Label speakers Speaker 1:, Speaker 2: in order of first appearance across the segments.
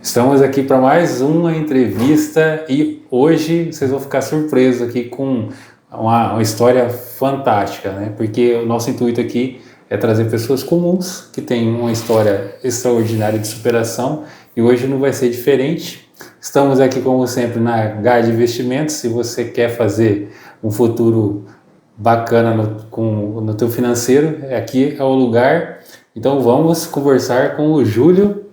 Speaker 1: Estamos aqui para mais uma entrevista e hoje vocês vão ficar surpresos aqui com uma história fantástica, né? Porque o nosso intuito aqui é trazer pessoas comuns que têm uma história extraordinária de superação e hoje não vai ser diferente. Estamos aqui, como sempre, na Guide Investimentos. Se você quer fazer um futuro bacana no teu financeiro, aqui é o lugar. Então vamos conversar com o Júlio.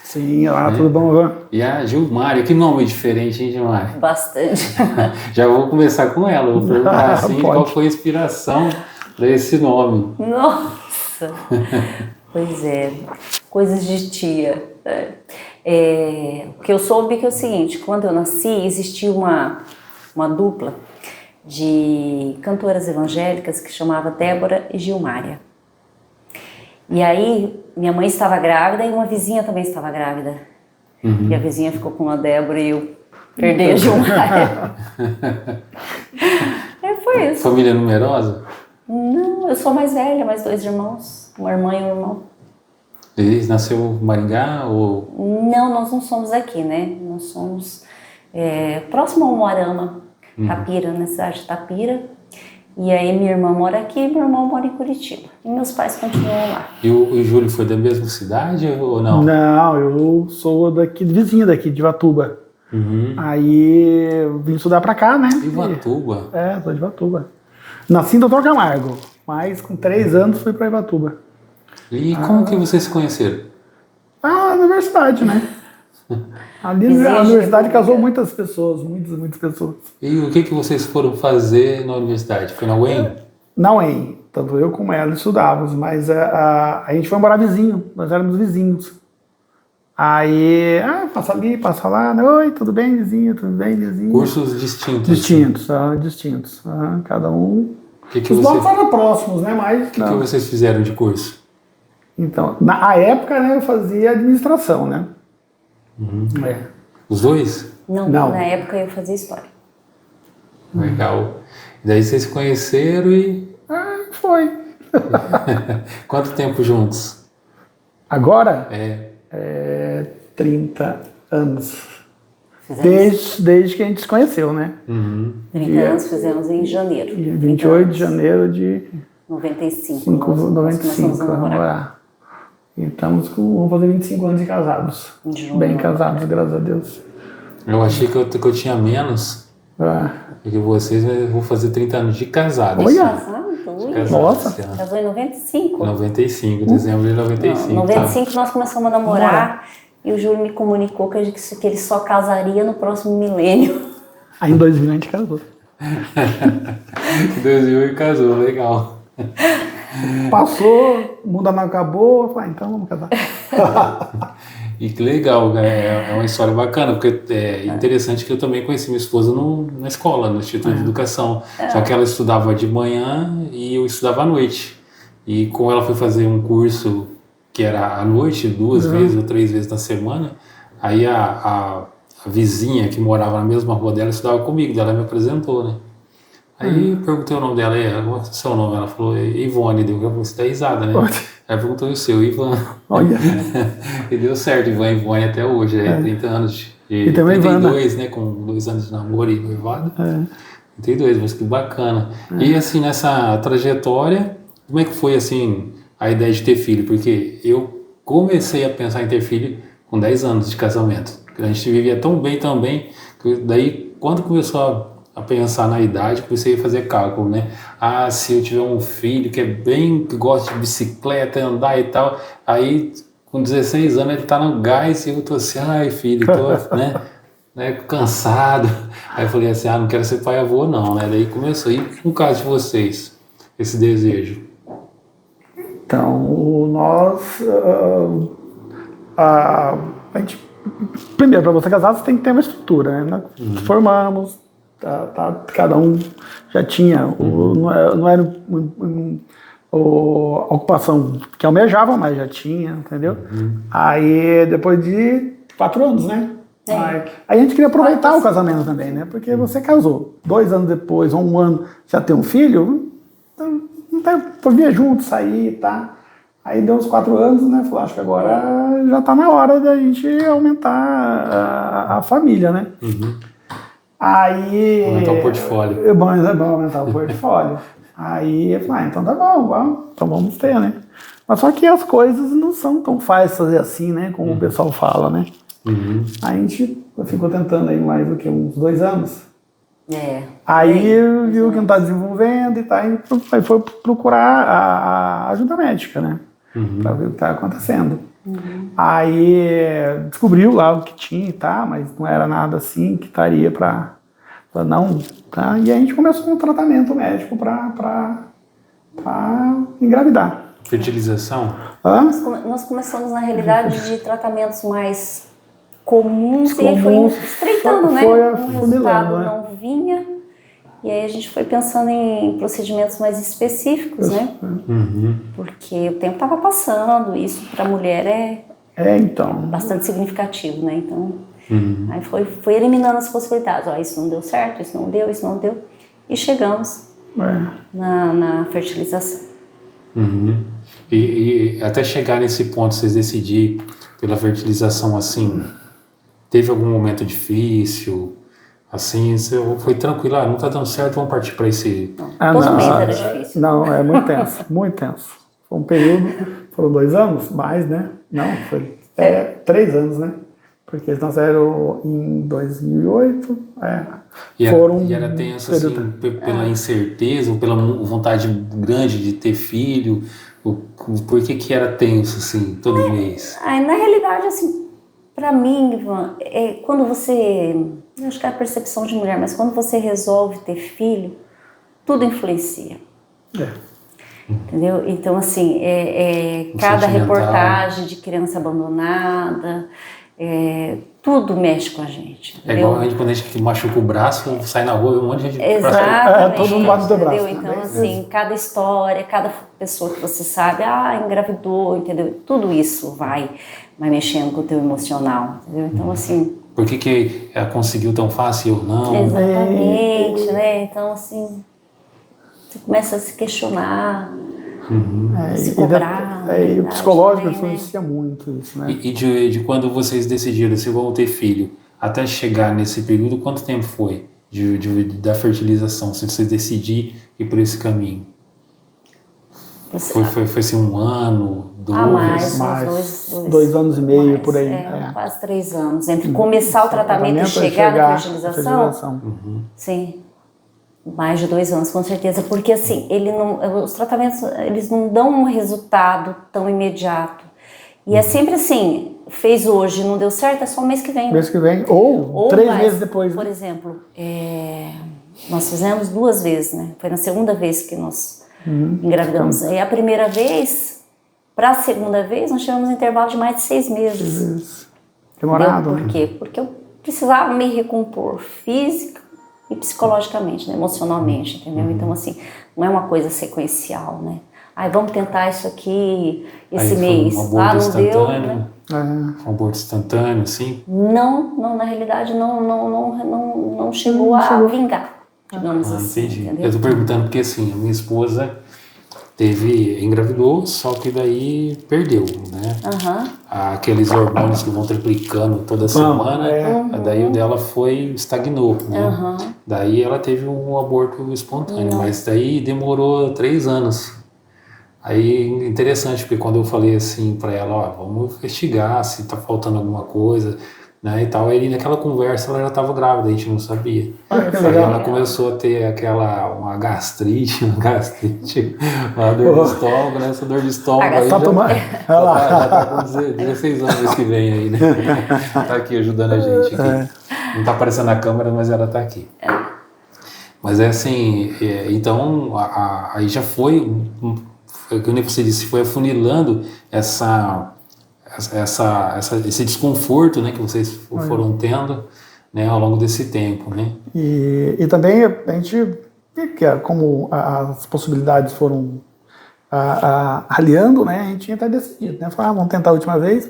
Speaker 2: Sim, olá, tudo bom, Ivan?
Speaker 1: E a Gilmária, que nome diferente, hein, Gilmária?
Speaker 3: Bastante.
Speaker 1: Já vou começar com ela, vou perguntar assim, qual foi a inspiração para esse nome.
Speaker 3: Nossa! Pois é, coisas de tia. O que eu soube que é o seguinte, quando eu nasci, existia uma dupla de cantoras evangélicas que chamava Débora e Gilmária. E aí, minha mãe estava grávida e uma vizinha também estava grávida. Uhum. E a vizinha ficou com a Débora e eu perdi a Gilmária. Foi isso.
Speaker 1: Família numerosa?
Speaker 3: Não, eu sou mais velha, mais 2 irmãos, uma irmã e um irmão.
Speaker 1: Ele nasceu em Maringá ou...
Speaker 3: Não, nós não somos aqui, né? Nós somos próximo ao Moarama, Tapira, na cidade de Tapira. E aí minha irmã mora aqui e meu irmão mora em Curitiba. E meus pais continuam lá.
Speaker 1: E o Júlio foi da mesma cidade ou não?
Speaker 2: Não, eu sou vizinha daqui, de Ivatuba.
Speaker 1: Uhum.
Speaker 2: Aí eu vim estudar pra cá, né?
Speaker 1: Ivatuba?
Speaker 2: Sou de Ivatuba. Nasci em Doutor Camargo, mas com 3 anos fui pra Ivatuba.
Speaker 1: E como que vocês se conheceram?
Speaker 2: Na universidade, né? Ali a universidade casou muitas pessoas, muitas pessoas.
Speaker 1: E o que vocês foram fazer na universidade? Foi na UEM?
Speaker 2: Na UEM. Tanto eu como ela estudávamos, mas a gente foi morar vizinho, nós éramos vizinhos. Aí, passa ali, passa lá, oi, tudo bem, vizinho, tudo bem, vizinho.
Speaker 1: Cursos distintos?
Speaker 2: Distintos. Cada um.
Speaker 1: Os
Speaker 2: nossos eram próximos, né? Mas.
Speaker 1: O que vocês fizeram de curso?
Speaker 2: Então, na época, né, eu fazia administração, né?
Speaker 1: Uhum. Os dois?
Speaker 3: Não, na época eu fazia história.
Speaker 1: Legal. E daí vocês se conheceram e...
Speaker 2: Foi.
Speaker 1: Quanto tempo juntos?
Speaker 2: Agora? 30 anos. Desde que a gente se conheceu, né?
Speaker 3: 30 anos fizemos em janeiro.
Speaker 2: 28 de janeiro de...
Speaker 3: 95.
Speaker 2: 95, vamos morar. E vamos fazer 25 anos de casados. Bem casados, graças a Deus.
Speaker 1: Eu achei que eu tinha menos. Porque vocês, eu vou fazer 30 anos de casados.
Speaker 2: Olha!
Speaker 3: Nossa! Casou em 95?
Speaker 1: 95, dezembro de 95.
Speaker 3: Em 95 nós começamos a namorar e o Júlio me comunicou que ele só casaria no próximo milênio.
Speaker 2: Aí em 2000 a gente casou.
Speaker 1: Em 2000 ele casou, legal.
Speaker 2: Passou, o mundo não acabou, eu falei, então vamos casar.
Speaker 1: E que legal, é uma história bacana, porque é interessante que eu também conheci minha esposa na escola, no Instituto de Educação. Só que ela estudava de manhã e eu estudava à noite. E como ela foi fazer um curso que era à noite, 2 vezes ou 3 vezes na semana, aí a vizinha que morava na mesma rua dela estudava comigo, ela me apresentou, né? Aí perguntei o nome dela, qual é o seu nome? Ela falou, Ivone, você dá risada, né? Aí perguntou o seu, Ivan.
Speaker 2: Olha.
Speaker 1: E deu certo, Ivone até hoje, 30 anos de 32, né? Com 2 anos de namoro e noivado. 32, mas que bacana. E assim, nessa trajetória, como é que foi assim a ideia de ter filho? Porque eu comecei a pensar em ter filho com 10 anos de casamento. A gente vivia tão bem, que daí quando começou a pensar na idade, comecei a fazer cálculo, né? Se eu tiver um filho que gosta de bicicleta, andar e tal, aí com 16 anos ele tá no gás e eu tô assim, filho, tô, né, cansado. Aí eu falei assim, não quero ser pai e avô não, né? Daí começou. E no caso de vocês, esse desejo?
Speaker 2: Então, nós... a gente, primeiro, para você casar, você tem que ter uma estrutura, né? Formamos... cada um já tinha, não era a ocupação que almejava, mas já tinha, entendeu? Aí depois de 4 anos, né? Aí a gente queria aproveitar o casamento também, né? Porque você casou, 2 anos depois, ou 1 ano, já tem um filho, então, não tem, vir junto, sair, tá? Aí deu uns 4 anos, né? Falou, acho que agora já tá na hora da gente aumentar a família, né? Aí...
Speaker 1: Aumentar o portfólio.
Speaker 2: É bom aumentar o portfólio. Aí eu falei, então tá bom, então vamos ter, né? Mas só que as coisas não são tão fáceis fazer assim, né? Como o pessoal fala, né? Aí a gente ficou tentando aí mais do que uns 2 anos. Aí viu que não tá desenvolvendo e tá, aí foi procurar a ajuda médica, né? Pra ver o que tá acontecendo. Aí descobriu lá o que tinha e tá, mas não era nada assim que estaria pra não, tá? E aí a gente começou um tratamento médico pra engravidar.
Speaker 1: Fertilização?
Speaker 3: Nós começamos, na realidade, de tratamentos mais comuns e aí foi estreitando, né? O resultado não vinha. E aí a gente foi pensando em procedimentos mais específicos, né? Porque o tempo estava passando, isso para a mulher
Speaker 2: então,
Speaker 3: bastante significativo, né? Então, aí foi eliminando as possibilidades. Ó, isso não deu certo, isso não deu. E chegamos na fertilização.
Speaker 1: E até chegar nesse ponto, vocês decidirem pela fertilização assim, teve algum momento difícil? Assim, você foi tranquilo, não tá dando certo, vamos partir para esse...
Speaker 3: Todo mês era difícil.
Speaker 2: Não, é muito tenso, muito tenso. Foi um período, foram 2 anos, mais, né? Não, foi 3 anos, né? Porque eles nasceram em 2008.
Speaker 1: E era tenso, assim, pela incerteza, ou pela vontade grande de ter filho? Por que era tenso, assim, todo mês?
Speaker 3: Na realidade, assim, para mim, Ivan, quando você... Eu acho que é a percepção de mulher, mas quando você resolve ter filho, tudo influencia. Entendeu? Então, assim, cada reportagem de criança abandonada, tudo mexe com a gente.
Speaker 1: É igual quando a gente machuca o braço, sai na rua, um monte de gente...
Speaker 3: Exatamente.
Speaker 2: Todo mundo bate o braço.
Speaker 3: Então, assim, cada história, cada pessoa que você sabe, engravidou, entendeu? Tudo isso vai mexendo com o teu emocional, entendeu? Então, assim...
Speaker 1: Por que ela conseguiu tão fácil ou não?
Speaker 3: Exatamente, né? Então, assim, você começa a se questionar, se cobrar.
Speaker 2: E o psicológico influencia muito isso, né?
Speaker 1: E de quando vocês decidiram se vão ter filho, até chegar nesse período, quanto tempo foi da fertilização, se vocês decidirem ir por esse caminho? Foi assim 1 ano, 2?
Speaker 3: Mais
Speaker 2: 2 anos e meio, por aí.
Speaker 3: Quase 3 anos. Entre começar o tratamento e chegar na fertilização, sim, mais de 2 anos, com certeza. Porque assim, os tratamentos, eles não dão um resultado tão imediato. E é sempre assim, fez hoje, não deu certo, é só o mês que vem.
Speaker 2: Mês que vem, ou 3 meses depois.
Speaker 3: Por exemplo, nós fizemos 2 vezes, né? Foi na segunda vez que nós engravidamos. E a primeira vez, para a segunda vez, nós tivemos um intervalo de mais de 6 meses.
Speaker 2: Demorado.
Speaker 3: Por quê? Porque eu precisava me recompor física e psicologicamente, né? Emocionalmente, entendeu? Então, assim, não é uma coisa sequencial, né? Vamos tentar isso aqui esse mês.
Speaker 1: Um aborto instantâneo,
Speaker 3: né?
Speaker 1: Um aborto instantâneo, assim?
Speaker 3: Não, na realidade, não chegou a vingar. Digamos assim,
Speaker 1: entendi.
Speaker 3: entendeu?
Speaker 1: Eu tô perguntando porque assim, a minha esposa engravidou, só que daí perdeu, né? Aqueles hormônios que vão triplicando toda semana, daí o dela estagnou, né? Daí ela teve um aborto espontâneo, mas daí demorou 3 anos. Aí, interessante, porque quando eu falei assim pra ela, vamos investigar se tá faltando alguma coisa, né, e tal, aí naquela conversa ela já estava grávida, a gente não sabia. Aí ela começou a ter uma gastrite, uma dor de estômago, né, essa dor de estômago aí já tá com 16 anos mês que vem aí, né, tá aqui ajudando a gente aqui. Não tá aparecendo na câmera, mas ela tá aqui. Mas assim, então, aí já foi, como você disse, foi afunilando esse desconforto, né, que vocês foram tendo, né, ao longo desse tempo, né?
Speaker 2: E também a gente, como as possibilidades foram aliando, né, a gente tinha até decidido, né, falar, vamos tentar a última vez,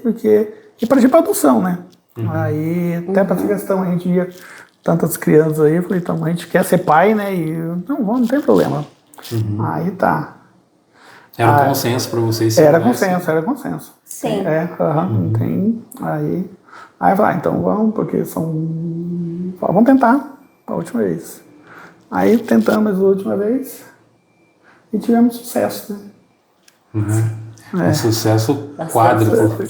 Speaker 2: e partir para adoção, né? Aí, até para essa questão, a gente via tantas crianças aí, eu falei, então, a gente quer ser pai, né, e não tem problema. Aí tá.
Speaker 1: Era um consenso para vocês?
Speaker 2: Era consenso.
Speaker 3: Sim.
Speaker 2: Aí eu falei, então vamos, porque vamos tentar a última vez. Aí tentamos a última vez e tivemos sucesso, né?
Speaker 1: Um sucesso quádruplo.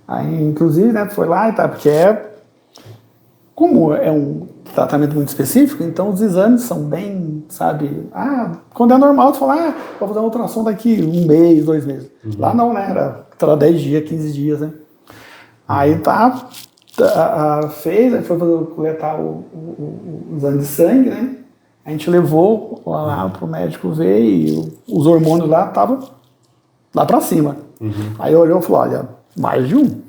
Speaker 1: Aí, inclusive, né, foi lá e tal, porque como é um tratamento muito específico, então os exames são bem, sabe, quando é normal, tu fala, vou fazer uma ultrassom daqui 1 mês, 2 meses. Lá não, né, era 10 dias, 15 dias, né. Aí fez, aí foi coletar o exame de sangue, né, a gente levou lá pro médico ver e os hormônios lá estavam lá pra cima. Aí olhou e falou, olha, mais de um.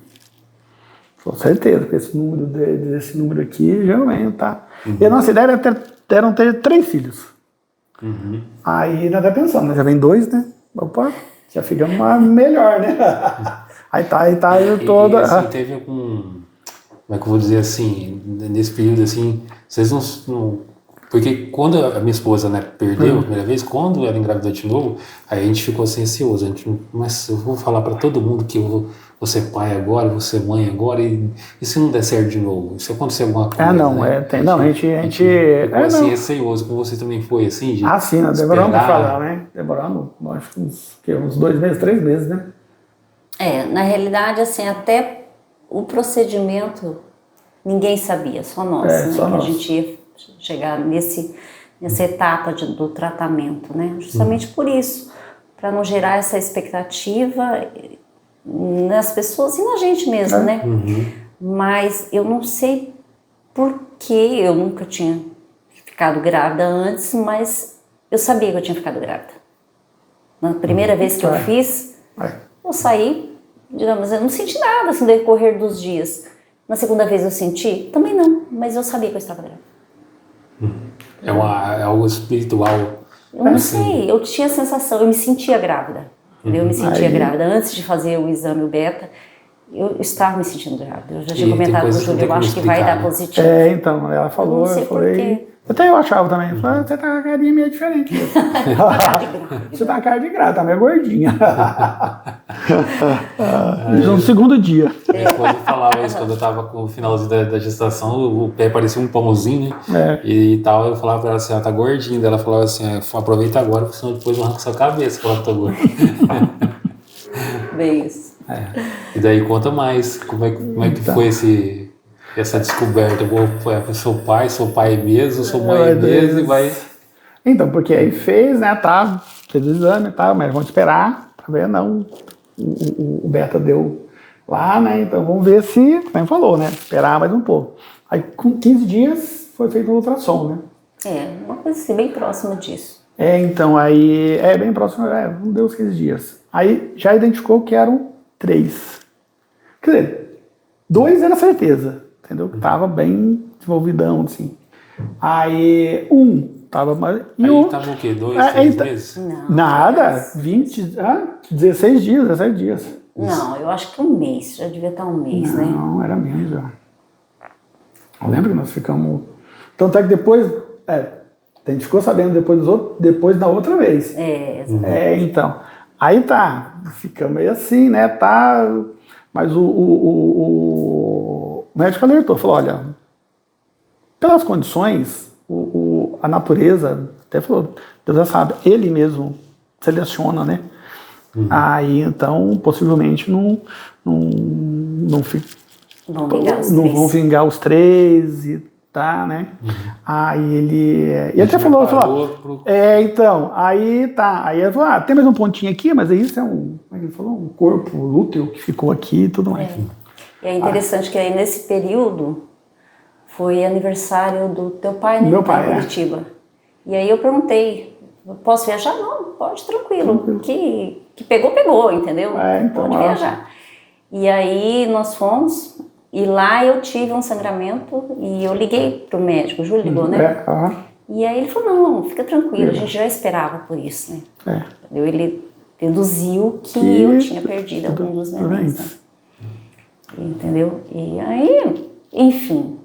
Speaker 1: Com certeza, porque esse número aqui geralmente tá. E a nossa ideia era ter 3 filhos. Aí nós até pensamos, né? Já vem 2, né? Opa, já fica melhor, né? aí toda. E assim, teve algum. Como é que eu vou dizer assim? Nesse período assim, vocês não. Porque quando a minha esposa, né, perdeu a primeira vez, quando ela engravidou de novo, aí a gente ficou assim ansioso. Mas eu vou falar para todo mundo que eu vou ser pai agora, vou ser mãe agora, e se não der certo de novo? Se acontecer alguma coisa.
Speaker 2: A gente
Speaker 1: ficou assim, receioso. Com você também foi assim?
Speaker 2: Sim, nós demoramos para falar, né? Demoramos, acho que uns 2 meses, 3 meses, né?
Speaker 3: Na realidade, assim, até o procedimento ninguém sabia, só nós, né?
Speaker 2: Só nós.
Speaker 3: A gente ia chegar nessa etapa do tratamento, né? Justamente por isso, para não gerar essa expectativa nas pessoas e na gente mesmo, né? Mas eu não sei por que eu nunca tinha ficado grávida antes, mas eu sabia que eu tinha ficado grávida. Na primeira vez que eu fiz, eu saí, digamos, eu não senti nada assim, no decorrer dos dias. Na segunda vez eu senti? Também não, mas eu sabia que eu estava grávida.
Speaker 1: É algo espiritual.
Speaker 3: Eu não sei, eu tinha a sensação, eu me sentia grávida. Eu me sentia grávida. Antes de fazer o exame, o beta, eu estava me sentindo grávida. Eu já tinha comentado com o Júlio, eu acho que vai dar positivo.
Speaker 2: Então, ela falou,
Speaker 3: eu não sei porquê.
Speaker 2: Até eu achava também. Eu falei, você tá com a carinha meio diferente. Você tá com a cara de grávida, tá meio gordinha. No segundo dia.
Speaker 1: Minha esposa falava isso quando eu tava com o finalzinho da gestação, o pé parecia um pãozinho, né? E tal, eu falava pra ela assim, ela tá gordinha. Daí ela falava assim, aproveita agora, porque senão depois arranca sua cabeça que ela tá gorda.
Speaker 3: Bem isso.
Speaker 1: E daí conta mais, como é que foi essa descoberta? Sou pai mesmo, sou mãe mesmo, e vai...
Speaker 2: Então, porque aí fez, né, fez o exame e tal, mas vamos esperar pra ver, não, o beta deu lá, né, então vamos ver se, como falou, né, esperar mais um pouco. Aí com 15 dias foi feito o ultrassom, né.
Speaker 3: Uma coisa assim, bem próxima disso.
Speaker 2: Então, aí, bem próximo, não deu os 15 dias. Aí já identificou que eram 3. Quer dizer, 2 era certeza. Entendeu? Tava bem desenvolvidão, assim. Aí, tava mais...
Speaker 1: Aí tava o quê? 2, 3 meses?
Speaker 3: Não.
Speaker 2: Nada. 16 dias, 17 dias.
Speaker 3: Não, eu acho que 1 mês. Já devia estar 1 mês, né?
Speaker 2: Não, era menos já. Eu lembro que nós ficamos... Tanto é que depois... a gente ficou sabendo depois da outra vez. Então. Aí ficamos meio assim, né? Mas o médico alertou, falou, olha, pelas condições, a natureza, até falou, Deus já sabe, ele mesmo seleciona, né? Aí, então, possivelmente não vão vingar os 3 e né? Aí ele até falou, então, aí aí ele falou, tem mais um pontinho aqui, mas isso como é que ele falou? Um corpo útero que ficou aqui e tudo mais.
Speaker 3: E é interessante que aí nesse período foi aniversário do teu pai, né?
Speaker 2: Meu pai,
Speaker 3: em Curitiba. E aí eu perguntei, posso viajar? Não, pode, tranquilo. Que pegou, entendeu?
Speaker 2: Então,
Speaker 3: pode viajar. E aí nós fomos, e lá eu tive um sangramento, e eu liguei pro médico, o Júlio ligou, né? E aí ele falou, não, fica tranquilo, a gente já esperava por isso, né? Ele deduziu que eu tinha perdido algum dos nenéns, né? Entendeu? E aí, enfim.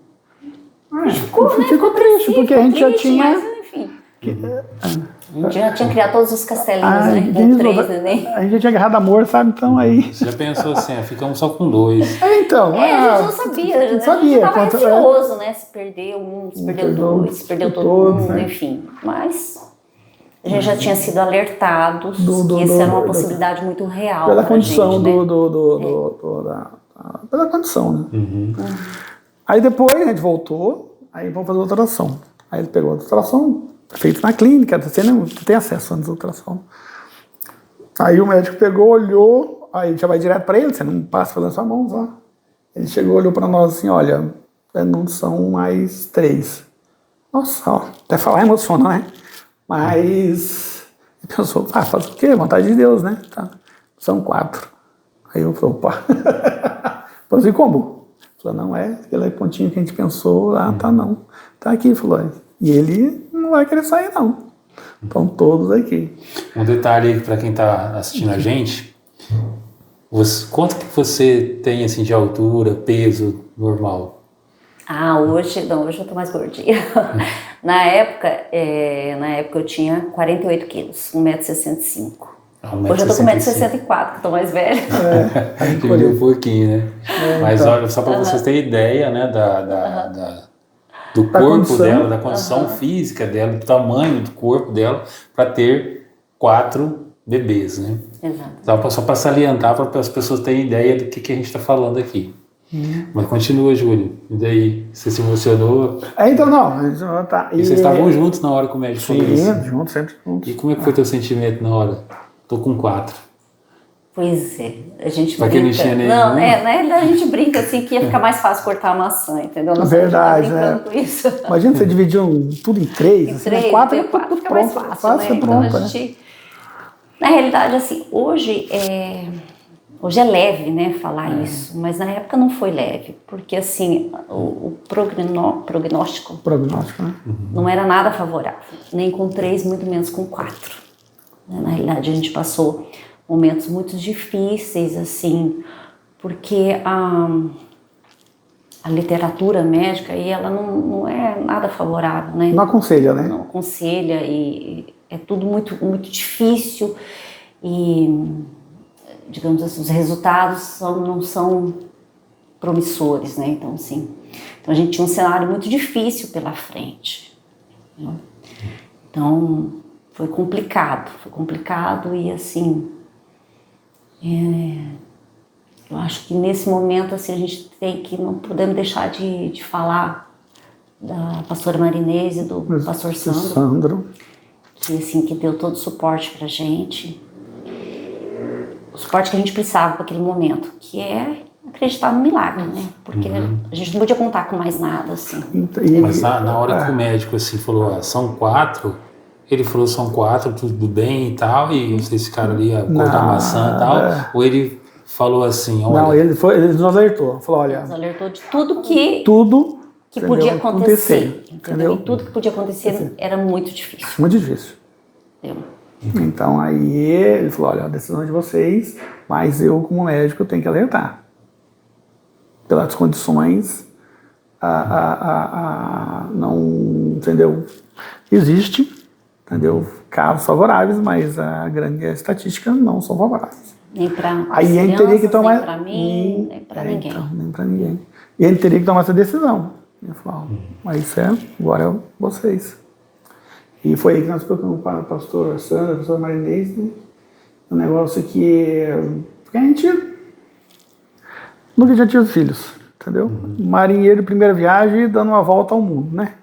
Speaker 2: Ficou triste, porque a gente já tinha.
Speaker 3: Mas, enfim. A gente já tinha criado todos os castelinhos, né? Com 3 neném.
Speaker 2: A gente já tinha agarrado amor, sabe? Então aí...
Speaker 1: Você já pensou assim, ficamos só com 2.
Speaker 2: Então...
Speaker 3: a gente não sabia. A gente tava receoso, né? Se perdeu um, se perdeu 2, se perdeu todo mundo, né? Enfim. Mas a gente já tinha sido alertados que essa era uma possibilidade muito real
Speaker 2: pela condição
Speaker 3: gente, né?
Speaker 2: pela condição, né? Aí depois a gente voltou, aí vamos fazer outra ultrassom. Aí ele pegou a ultrassom, feito na clínica, você não tem acesso antes da ultrassom. Aí o médico pegou, olhou, aí já vai direto para ele, você não passa pelas suas mãos lá. Ele chegou, olhou para nós assim, olha, não são mais 3. Nossa, ó, até falar emociona, né? Mas ele pensou, faz o quê? Vontade de Deus, né? Tá. São 4. Aí eu falei, opa. Falei assim, como? Falou, não é, aquele pontinho que a gente pensou, tá não. Tá aqui, falou. E ele não vai querer sair, não. Estão todos aqui.
Speaker 1: Um detalhe para quem está assistindo a gente, quanto que você tem assim, de altura, peso normal?
Speaker 3: Hoje eu tô mais gordinha. Na época eu tinha 48 quilos, 1,65 m. Hoje eu tô com 1,64 m, que eu tô mais velha.
Speaker 1: Diminuiu um pouquinho, né? Mas olha, só para vocês terem ideia, né, do corpo dela, da condição física dela, do tamanho do corpo dela, para ter 4 bebês, né?
Speaker 3: Exato.
Speaker 1: Então, só para salientar, para as pessoas terem ideia do que a gente está falando aqui. Mas continua, Júlio. E daí? Você se emocionou?
Speaker 2: Então, não. Tá.
Speaker 1: E vocês estavam juntos na hora que o médico falou isso?
Speaker 2: Sim, juntos, sempre juntos.
Speaker 1: E como é que foi teu sentimento na hora? Tô com 4.
Speaker 3: Pois é, a gente
Speaker 1: pra
Speaker 3: brinca.
Speaker 1: Não tinha nenhum.
Speaker 3: Não, a gente brinca assim que ia ficar mais fácil cortar a maçã, entendeu? Nós
Speaker 2: verdade,
Speaker 3: né? Com isso.
Speaker 2: Imagina você dividir tudo em 3,
Speaker 3: assim, 3,
Speaker 2: 4 é
Speaker 3: tudo
Speaker 2: fica
Speaker 3: mais fácil, né?
Speaker 2: Pronto,
Speaker 3: então, a gente, na realidade, assim, hoje é leve, né, falar isso, mas na época não foi leve, porque assim, o prognóstico
Speaker 2: né?
Speaker 3: Não era nada favorável, nem com 3, muito menos com 4. Na realidade, a gente passou momentos muito difíceis, assim, porque a literatura médica aí, ela não é nada favorável, né?
Speaker 2: Não aconselha, né?
Speaker 3: Não aconselha e é tudo muito, muito difícil e, digamos assim, os resultados não são promissores, né? Então, assim, a gente tinha um cenário muito difícil pela frente, né? Então, foi complicado e, assim, eu acho que nesse momento, assim, a gente não podemos deixar de falar da pastora Marinês e do pastor Sandro, que, assim, que deu todo o suporte pra gente, o suporte que a gente precisava para aquele momento, que é acreditar no milagre, né? Porque a gente não podia contar com mais nada, assim.
Speaker 1: Mas na hora que o médico, assim, falou, são 4... Ele falou, são 4, tudo bem e tal, e vocês ficaram ali a cortar maçã e tal, ou ele falou assim, olha...
Speaker 2: Não, ele nos alertou, falou, olha...
Speaker 3: Nos alertou de tudo que podia acontecer, entendeu? E tudo que podia acontecer era muito difícil.
Speaker 2: Muito difícil.
Speaker 3: Entendeu?
Speaker 2: Então aí ele falou, olha, a decisão é de vocês, mas eu como médico tenho que alertar. Pelas condições, não, entendeu? Existe... Entendeu? Casos favoráveis, mas a grande estatística não são favoráveis.
Speaker 3: Nem para
Speaker 2: aí a gente teria que tomar,
Speaker 3: nem para mim, nem para ninguém.
Speaker 2: Então, nem para ninguém. E a gente teria que tomar essa decisão. Eu falo, mas isso agora é vocês. E foi aí que nós colocamos para o pastor Sandra, a pastora Marinês, né? Um negócio que a gente nunca já tinha filhos, entendeu? Marinheiro, primeira viagem, dando uma volta ao mundo, né?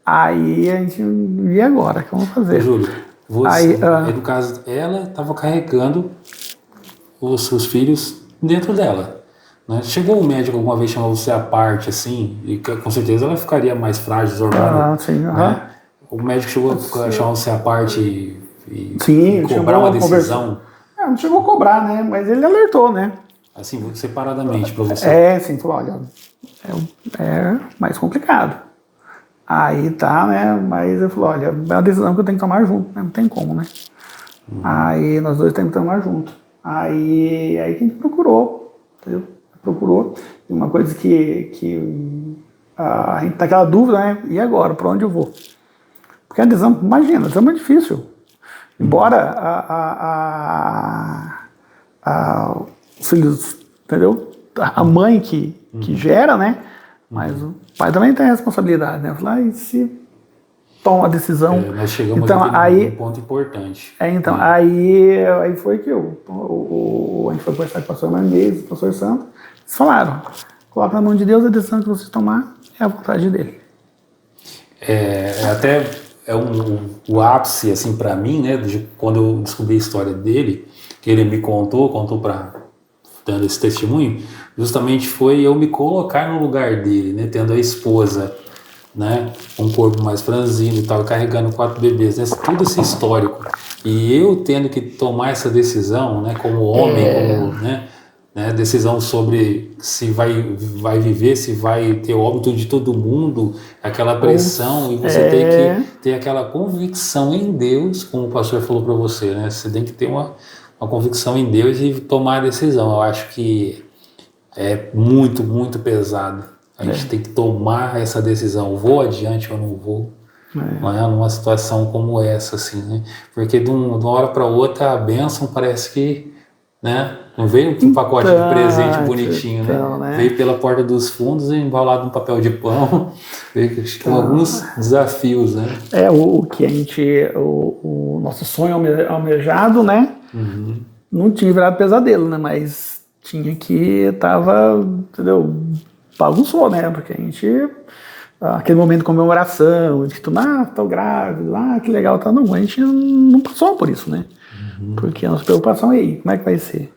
Speaker 2: Aí a gente, e agora? O que vamos fazer?
Speaker 1: Júlio, você, no caso, ela estava carregando os seus filhos dentro dela, né? Chegou um médico alguma vez chamar você à parte, assim, e com certeza ela ficaria mais frágil, desorganizada,
Speaker 2: sim,
Speaker 1: né? O médico chegou a chamar você à parte e cobrar uma decisão?
Speaker 2: Não chegou a cobrar, né? Mas ele alertou, né?
Speaker 1: Assim, separadamente para você.
Speaker 2: Sim, falou, olha, é mais complicado. Aí tá, né? Mas eu falei, olha, é uma decisão que eu tenho que tomar junto, né? Não tem como, né? Aí nós dois temos que tomar junto. Aí que a gente procurou, entendeu? E uma coisa que a gente tá aquela dúvida, né? E agora? Pra onde eu vou? Porque a adesão, imagina, a adesão é muito difícil. Embora os filhos, entendeu? A mãe que gera, né? Mas o pai também tem a responsabilidade, né? Falar, e se toma a decisão.
Speaker 1: Nós chegamos
Speaker 2: então,
Speaker 1: aí, um ponto importante.
Speaker 2: Aí foi que a gente foi conversar com o pastor Marnês, o pastor Santo, eles falaram, coloca na mão de Deus, a decisão que você tomar é a vontade dele.
Speaker 1: O ápice, assim, para mim, né, quando eu descobri a história dele, que ele me contou dando esse testemunho, justamente foi eu me colocar no lugar dele, né, tendo a esposa, né, um corpo mais franzino e tal, carregando 4 bebês, né, tudo esse histórico, e eu tendo que tomar essa decisão, né, como homem, decisão sobre se vai viver, se vai ter óbito de todo mundo, aquela pressão, e você tem que ter aquela convicção em Deus, como o pastor falou para você, né, você tem que ter uma convicção em Deus e tomar a decisão. Eu acho que é muito, muito pesado. A gente tem que tomar essa decisão. Vou adiante ou não vou? Numa situação como essa, assim, né? Porque de uma hora para outra a bênção parece que, né? Não veio com um pacote de presente bonitinho, né? Veio pela porta dos fundos e embalado num papel de pão. Veio com alguns desafios, né?
Speaker 2: O nosso sonho almejado, né? Não tinha virado pesadelo, né? Mas tinha que, entendeu? Bagunçou, né? Porque a gente, aquele momento de comemoração, de tudo, tô grávida, que legal, tá. Não, a gente não passou por isso, né? Porque a nossa preocupação é aí, como é que vai ser?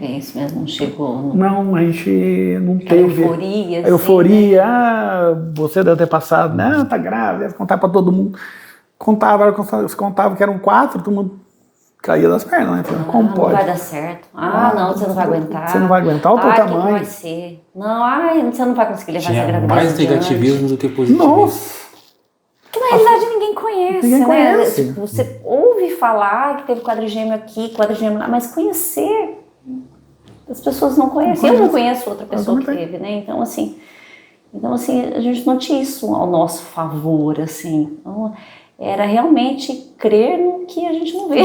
Speaker 3: Isso mesmo, não chegou.
Speaker 2: Não, a gente não teve.
Speaker 3: Euforia.
Speaker 2: A euforia, você deve ter passado, né? Tá grávida, deve contar pra todo mundo. Contava que eram 4, todo mundo caía das pernas, né? Como pode?
Speaker 3: Não vai dar certo. Não, você não vai aguentar.
Speaker 2: Você não vai aguentar o teu tamanho.
Speaker 3: Que vai ser? Não, você não vai conseguir levar essa gravidez.
Speaker 1: Mais negativismo do que positivismo.
Speaker 2: Nossa!
Speaker 3: Que na realidade ninguém conhece, né? Tipo, você ouve falar que teve quadrigêmeo aqui, quadrigêmeo lá, mas conhecer, as pessoas não conhecem. Eu não conheço outra pessoa que teve, né? Então, assim, a gente não tinha isso ao nosso favor, assim. Então, era realmente crer no que a gente não vê.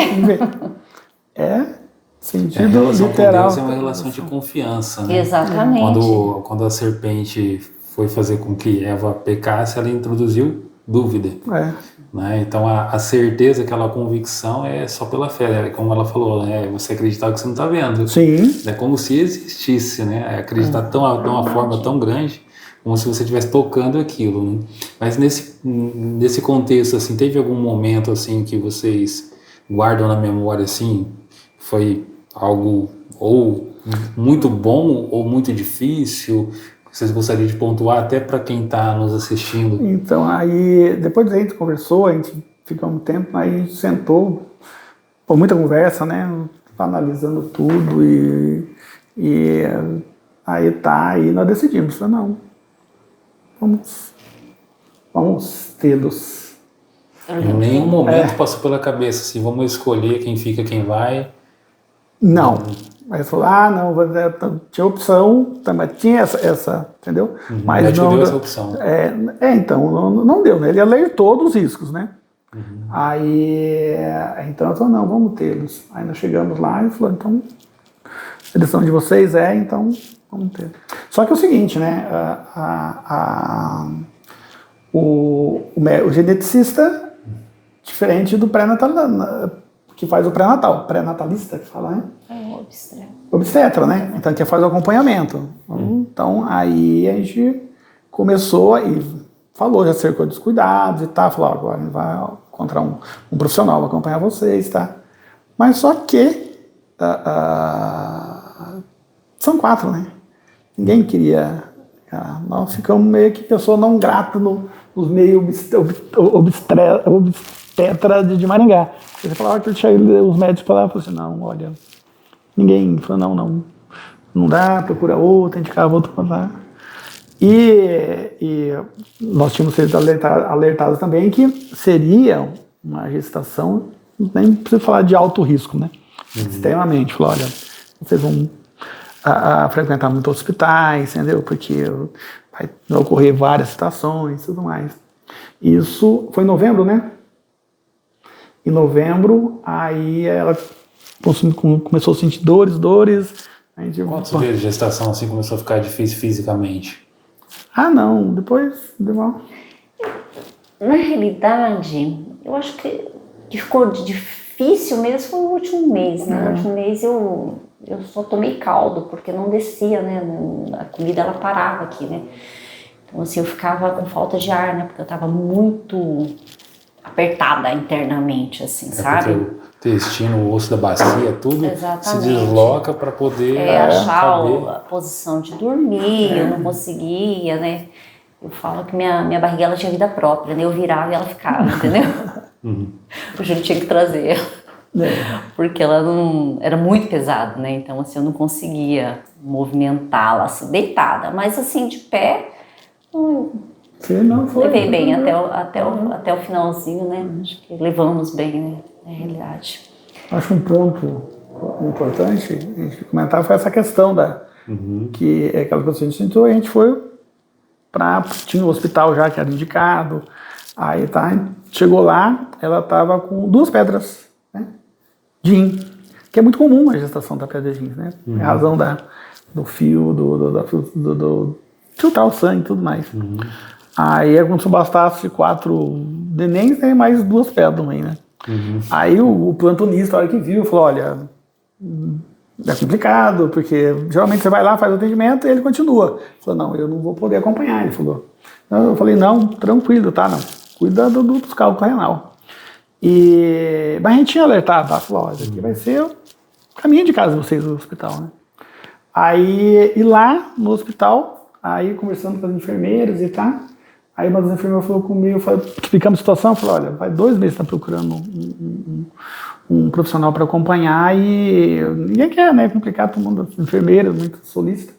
Speaker 2: Sentido literal.
Speaker 1: Com Deus é uma relação de confiança, né?
Speaker 3: Exatamente.
Speaker 1: Quando a serpente foi fazer com que Eva pecasse, ela introduziu dúvida. Né? Então a certeza, aquela convicção é só pela fé, como ela falou, né? Você acreditar que você não está vendo.
Speaker 2: Sim.
Speaker 1: É como se existisse, né? Acreditar de uma forma tão grande, como se você estivesse tocando aquilo, né? Mas nesse contexto, assim, teve algum momento assim que vocês guardam na memória, assim, foi algo ou muito bom ou muito difícil? Vocês gostariam de pontuar até para quem está nos assistindo?
Speaker 2: Então, aí, depois a gente conversou, a gente ficou um tempo, aí a gente sentou, por muita conversa, né, analisando tudo e aí nós decidimos, não, vamos tê-los.
Speaker 1: Em nenhum momento passou pela cabeça assim, vamos escolher quem fica, quem vai?
Speaker 2: Não. Mas falou, não, tinha opção, mas tinha essa, entendeu? Mas
Speaker 1: não deu essa opção.
Speaker 2: Então, não deu, né? Ele alertou dos riscos, né? Aí, então eu falei, não, vamos tê-los. Aí nós chegamos lá e falou, então, a decisão de vocês então, vamos ter. Só que é o seguinte, né? O geneticista, diferente do pré-natal, que faz o pré-natal, pré-natalista, que fala, né? Obstetra, né? Então, que faz o acompanhamento. Então, aí a gente começou e falou, já cercou dos cuidados e tal, falou, agora a gente vai encontrar um profissional, vai acompanhar vocês, tá? Mas só que são 4, né? Ninguém queria. Nós ficamos meio que pessoa não grata nos meios obstetra de Maringá. Você falava que eu tinha os médicos para lá e falou assim, não, olha, ninguém falou, não dá, procura outra, indicava outro para lá. E nós tínhamos sido alertados também que seria uma gestação, nem precisa falar de alto risco, né? Extremamente. Falou, olha, vocês vão frequentar muitos hospitais, entendeu? Porque vai ocorrer várias situações e tudo mais. Isso foi em novembro, né? Em novembro, aí ela começou a sentir dores.
Speaker 1: Quantos meses de gestação assim começou a ficar difícil fisicamente?
Speaker 2: Não, depois deu mal.
Speaker 3: Na realidade, eu acho que ficou difícil mesmo foi o último mês, né? No último mês eu só tomei caldo, porque não descia, né? A comida ela parava aqui, né? Então assim, eu ficava com falta de ar, né? Porque eu tava muito apertada internamente, assim, sabe?
Speaker 1: Porque o intestino, o osso da bacia, tudo se desloca para poder
Speaker 3: achar a posição de dormir, eu não conseguia, né? Eu falo que minha barriga ela tinha vida própria, né? Eu virava e ela ficava, entendeu? O Júlio tinha que trazer ela, porque ela não era muito pesada, né? Então assim, eu não conseguia movimentá-la assim, deitada, mas assim, de pé, levei bem até o finalzinho, né? Acho que levamos bem, né? Na realidade.
Speaker 2: Acho um ponto importante a gente comentar foi essa questão que é aquela coisa que a gente sentiu, a gente foi tinha um hospital já que era indicado, aí chegou lá, ela estava com 2 pedras, né, de rim, que é muito comum a gestação da pedra de rim, né, em razão do fio, do filtrar o sangue e tudo mais. Aí é como se bastasse 4 nenéns, né, mais 2 pedras aí, né. Aí o plantonista, a hora que viu, falou, olha, é complicado, porque geralmente você vai lá, faz o atendimento e ele continua. Ele falou, não, eu não vou poder acompanhar, ele falou. Eu falei, não, tranquilo, tá, não, cuida dos cálculos renal. Mas a gente tinha alertado, tá, falou, isso aqui vai ser o caminho de casa de vocês do hospital, né. Aí, e lá no hospital, aí conversando com as enfermeiras e aí uma das enfermeiras falou comigo, explicamos a situação, falou, olha, vai 2 meses tá procurando um profissional para acompanhar e ninguém quer, né, complicar, todo mundo, enfermeira, muito solícita.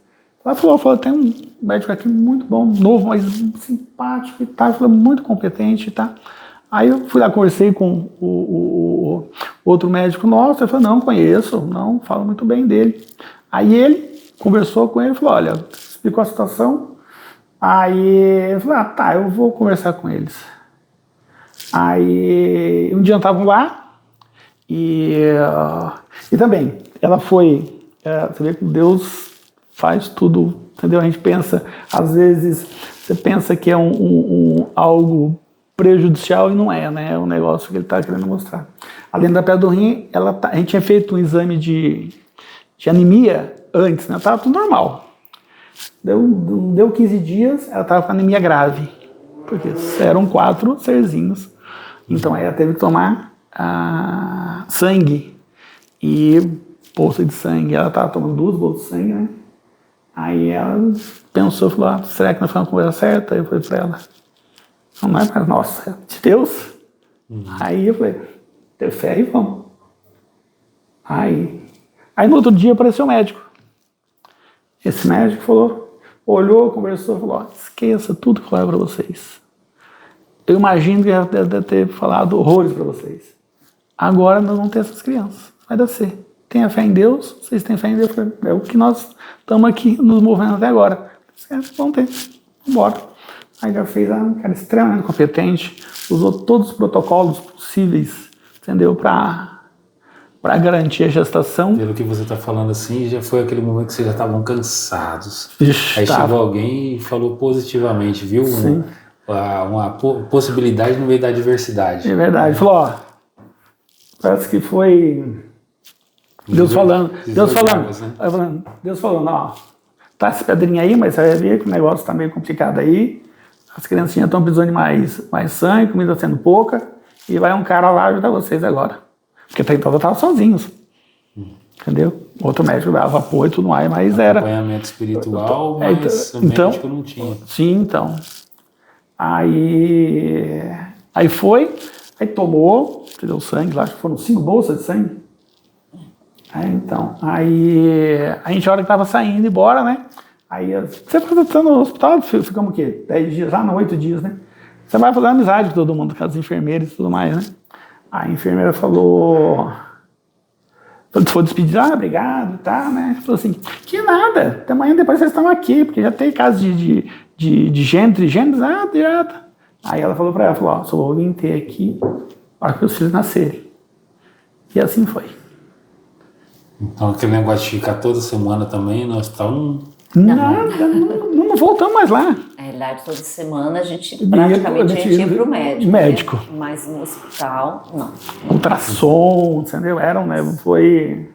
Speaker 2: Ela falou, tem um médico aqui muito bom, novo, mas simpático e tal, falou, muito competente e tal. Aí eu fui lá, conversei com o outro médico nosso, ele falou, não, conheço, não, falo muito bem dele. Aí ele conversou com ele e falou, olha, explicou a situação. Aí eu falei, eu vou conversar com eles. Aí um dia estavam lá e também ela foi, você vê que Deus faz tudo, entendeu? A gente pensa, às vezes você pensa que é algo prejudicial e não é, né? É um negócio que ele está querendo mostrar. Além da pedra do rim, a gente tinha feito um exame de anemia antes, né? Estava tudo normal. Deu 15 dias, ela estava com anemia grave, porque eram 4 serzinhos. Então aí ela teve que tomar sangue e bolsa de sangue. Ela estava tomando 2 bolsas de sangue, né? Aí ela pensou, falou, será que nós fizemos a coisa certa? Eu falei para ela, não é para nossa, de Deus. Aí eu falei, ter fé e vamos. Aí no outro dia apareceu o médico. Esse médico falou, olhou, conversou, falou, esqueça tudo que eu falei para vocês. Eu imagino que já deve ter falado horrores para vocês. Agora nós vamos ter essas crianças. Vai dar certo. Tenha fé em Deus, vocês têm fé em Deus. É o que nós estamos aqui nos movendo até agora. Vamos ter. Vambora. Aí já fez um cara extremamente competente, usou todos os protocolos possíveis, entendeu? Para garantir a gestação.
Speaker 1: Pelo que você está falando assim, já foi aquele momento que vocês já estavam cansados.
Speaker 2: Ixi,
Speaker 1: aí chegou alguém e falou positivamente, viu?
Speaker 2: Sim.
Speaker 1: Uma possibilidade no meio da adversidade.
Speaker 2: É verdade. Falou, parece que foi Deus falando, tá essa pedrinha aí, mas você vai ver que o negócio está meio complicado aí. As criancinhas estão precisando de mais sangue, comida sendo pouca, e vai um cara lá ajudar vocês agora. Porque até então eu estava sozinhos. Entendeu? Outro médico dava apoio e tudo mais, mas era
Speaker 1: acompanhamento espiritual, mas o médico não tinha.
Speaker 2: Sim, então. Aí foi, aí tomou, deu sangue, lá acho que foram 5 bolsas de sangue. Aí a gente, a hora que estava saindo embora, né? Aí você está no hospital, ficamos o quê? 10 dias lá, não, 8 dias, né? Você vai fazer amizade com todo mundo, com as enfermeiras e tudo mais, né? A enfermeira falou, foi despedir, obrigado, tá, né? Falou assim, que nada, até amanhã depois vocês estão aqui, porque já tem caso de gêneros, obrigado. Aí ela falou pra ela, falou, ó, só vou vir ter aqui para que os filhos nascerem. E assim foi.
Speaker 1: Então aquele negócio de ficar toda semana também no hospital
Speaker 2: não voltamos mais lá.
Speaker 3: Na realidade, toda semana a gente praticamente ia pro médico. Né? Mas no hospital, não.
Speaker 2: Ultrassom, entendeu? Foi...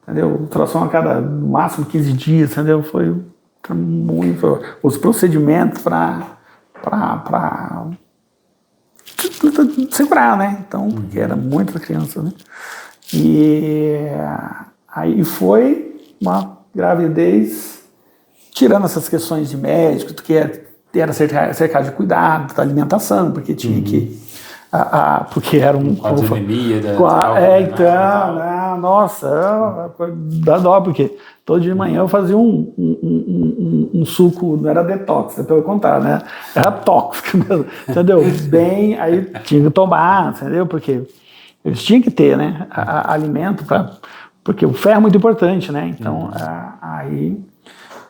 Speaker 2: Entendeu? Ultrassom a cada, no máximo, 15 dias, entendeu? Foi muito... Os procedimentos para segurar, né? Então, porque era muita criança, né? E aí foi uma gravidez, tirando essas questões de médico, que era cercado de cuidado, da alimentação, porque tinha que... porque era um...
Speaker 1: Com a anemia
Speaker 2: nossa, dá dó, porque todo dia de manhã eu fazia um suco, não era detox, pelo contrário, né? Era tóxico mesmo, entendeu? Bem, aí tinha que tomar, entendeu? Porque eles tinham que ter, né, alimento, porque o ferro é muito importante, né? Então, aí...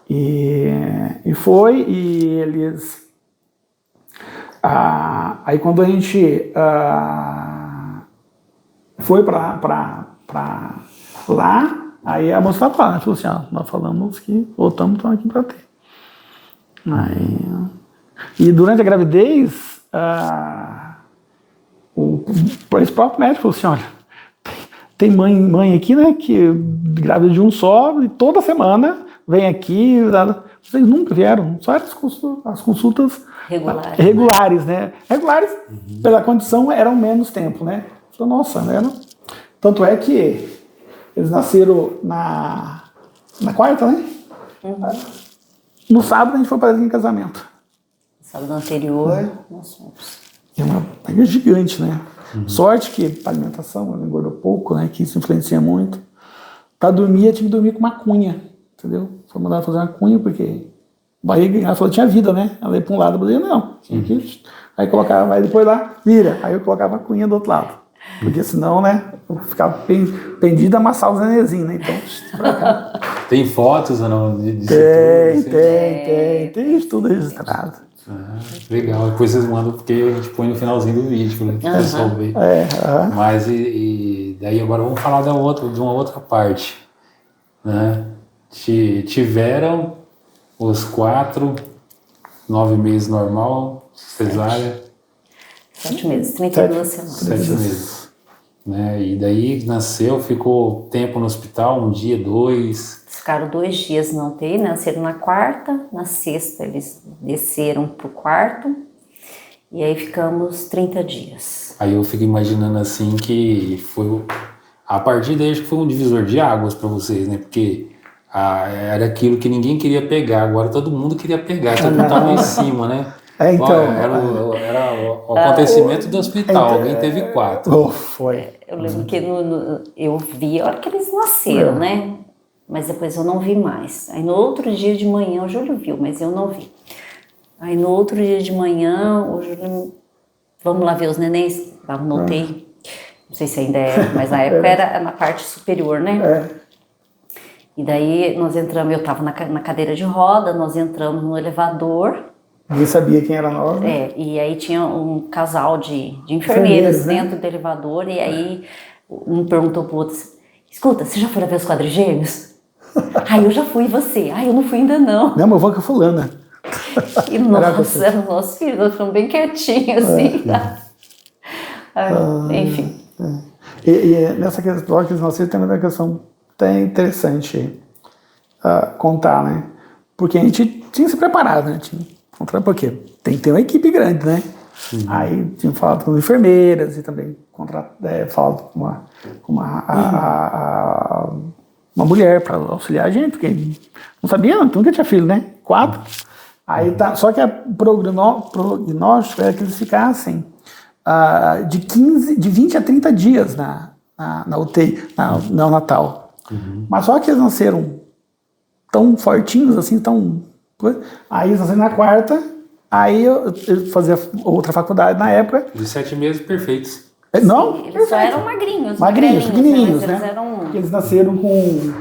Speaker 2: E foi, e eles... aí quando a gente foi para lá, aí a moça falou assim, ó, nós falamos que voltamos, estamos aqui para ter. Aí, e durante a gravidez, o próprio médico falou assim, olha, tem mãe aqui, né, que grávida de um só, e toda semana vem aqui, vocês nunca vieram, só eram as consultas regulares, né? Regulares, pela condição, eram menos tempo, né? Então, nossa, né? Tanto é que eles nasceram na quarta, né? No sábado a gente foi para em casamento.
Speaker 3: Sábado anterior, nós fomos.
Speaker 2: É uma pega gigante, né? Sorte que a alimentação, ela engordou pouco, né? Que isso influencia muito. Para dormir, eu tinha que dormir com uma cunha, entendeu? Foi mandar fazer uma cunha, porque barriga, ela falou que tinha vida, né? Ela ia para um lado, eu falei, não. Aí colocava, aí depois lá, vira. Aí eu colocava a cunha do outro lado. Porque senão, né, eu ficava pendido a amassar os nenezinhos, né? Então, pra cá.
Speaker 1: Tem fotos ou não?
Speaker 2: Tem isso tudo registrado.
Speaker 1: Legal, depois vocês mandam, porque a gente põe no finalzinho do vídeo, né? Para o pessoal ver. Mas e daí agora vamos falar de uma outra parte, né? Tiveram os 9 meses normal, cesárea.
Speaker 3: 7 meses, 32 semanas.
Speaker 1: 7 meses. Né? E daí nasceu, ficou tempo no hospital, 1 dia, 2.
Speaker 3: Ficaram 2 dias na UTI, nasceram na quarta, na sexta eles desceram pro quarto, e aí ficamos 30 dias.
Speaker 1: Aí eu fico imaginando assim que foi, a partir daí acho que foi um divisor de águas para vocês, né? Porque era aquilo que ninguém queria pegar, agora todo mundo queria pegar, todo mundo estava em cima, né?
Speaker 2: Então,
Speaker 1: era o acontecimento do hospital, alguém teve 4.
Speaker 2: Foi.
Speaker 3: Eu lembro que eu vi a hora que eles nasceram, né? Mas depois eu não vi mais. Aí no outro dia de manhã o Júlio viu, mas eu não vi. Aí no outro dia de manhã o Júlio, vamos lá ver os nenéns, estavam no UTI. Não sei se ainda é, mas na época era na parte superior, né? E daí nós entramos, eu estava na cadeira de roda, nós entramos no elevador.
Speaker 2: Ninguém sabia quem era nós. Né?
Speaker 3: E aí tinha um casal de enfermeiras dentro do elevador, e aí um perguntou pro outro, escuta, você já foi ver os quadrigêmeos? Eu já fui, e você? Eu não fui ainda não.
Speaker 2: Não, mas eu vou com a fulana.
Speaker 3: E nossa, eram nossos filhos, nós ficamos bem quietinhos, assim. Enfim.
Speaker 2: E nessa questão que nós tem uma questão até interessante contar, né? Porque a gente tinha se preparado, né? Porque tem que ter uma equipe grande, né? Aí tinha falado com enfermeiras e também falado com uma mulher para auxiliar a gente, porque não sabia, nunca tinha filho, né? 4. Aí só que o prognóstico era que eles ficassem de 20 a 30 dias na UTI, na neonatal. Mas só que eles nasceram tão fortinhos, assim, aí eles nasceram na quarta, aí eu fazia outra faculdade na época.
Speaker 1: De 7 meses perfeitos.
Speaker 2: Não?
Speaker 3: Sim, eles só eram magrinhos.
Speaker 2: Magrinhos, pequenininhos,
Speaker 3: né?
Speaker 2: Eles nasceram com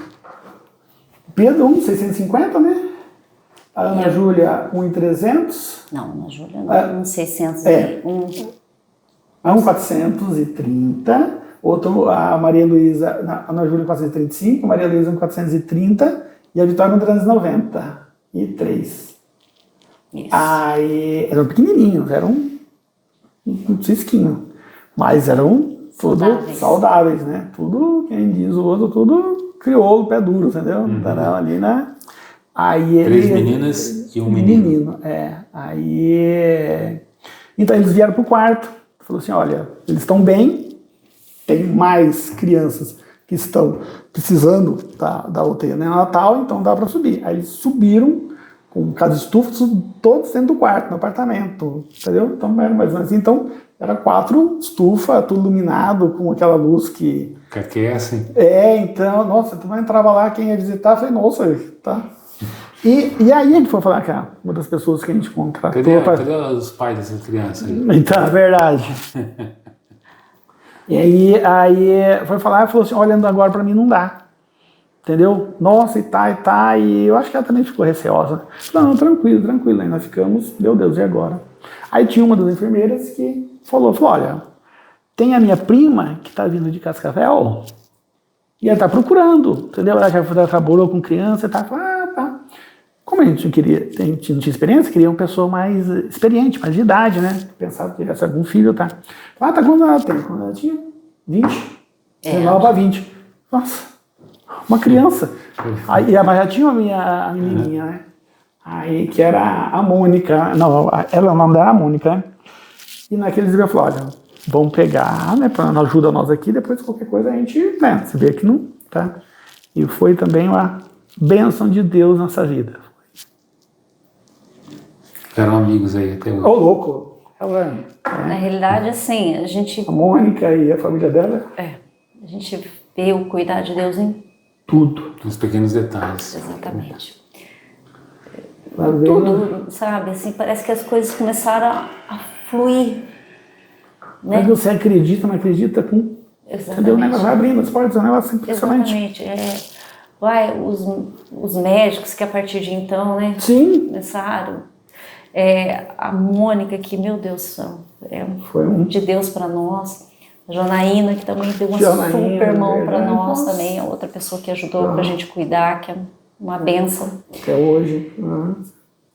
Speaker 2: Pedro 650, né? A Ana Júlia, 1.300.
Speaker 3: Não, Ana Júlia, não, 600.
Speaker 2: A 1.430. Outro, a Maria Luísa, a Ana Júlia, 435. A Maria Luísa, 1.430. E a Vitória, 393.
Speaker 3: Isso.
Speaker 2: Aí, eram pequenininhos, eram um cisquinho. Mas eram tudo saudáveis, né? Tudo, quem diz o outro, tudo crioulo, pé duro, entendeu? Estavam ali, né? Aí
Speaker 1: 3 meninas e um menino.
Speaker 2: Aí... Então eles vieram pro quarto. Falou assim, olha, eles estão bem, tem mais crianças que estão precisando da UTI neonatal, então dá para subir. Aí eles subiram com casa de estufa, todos dentro do quarto, no apartamento, entendeu? Então era mais ou menos assim. Então era 4 estufas, tudo iluminado, com aquela luz que...
Speaker 1: Que aquece.
Speaker 2: Então, nossa, tu entrava lá, quem ia visitar, eu falei, nossa, tá... E aí a gente foi falar com uma das pessoas que a gente contratou.
Speaker 1: Cadê os pais dessa criança?
Speaker 2: Então, é verdade. E aí foi falar e falou assim, olhando agora pra mim não dá. Entendeu? Nossa, e tá. E eu acho que ela também ficou receosa. Não, tranquilo. Aí nós ficamos, meu Deus, e agora? Aí tinha uma das enfermeiras que falou, olha, tem a minha prima que tá vindo de Cascavel e ela tá procurando, entendeu? Ela já trabalhou com criança e tá. Tá. Como a gente não tinha experiência, queria uma pessoa mais experiente, mais de idade, né? Pensava que tivesse algum filho, tá? Tá, quando ela tem? Quando ela tinha 20. Ela para 20. Nossa, uma criança. Aí, mas já tinha a menininha, né? Aí, que era a Mônica. Não, o nome dela era a Mônica, né? E naqueles dias eu falei, olha, vamos pegar, né? Pra ajuda nós aqui, depois qualquer coisa a gente, né? Você vê que não, tá? E foi também uma bênção de Deus na nossa vida.
Speaker 1: Eram amigos aí até hoje.
Speaker 2: Ô, louco!
Speaker 3: Na realidade, assim, a gente...
Speaker 2: A Mônica e a família dela?
Speaker 3: A gente vê o cuidar de Deus em
Speaker 2: tudo.
Speaker 1: Nos pequenos detalhes.
Speaker 3: Exatamente. Tudo, sabe? Assim, parece que as coisas começaram a fluir. Né?
Speaker 2: Mas você acredita, não acredita com... Entendeu? O negócio vai abrindo as portas, é um negócio impressionante.
Speaker 3: Exatamente. Os médicos que a partir de então, né?
Speaker 2: Sim.
Speaker 3: Começaram... a Mônica, que, meu Deus do céu,
Speaker 2: foi
Speaker 3: de Deus para nós. A Janaína, que também deu uma super mão para nós também, a outra pessoa que ajudou para a gente cuidar, que é uma bênção.
Speaker 2: Até hoje.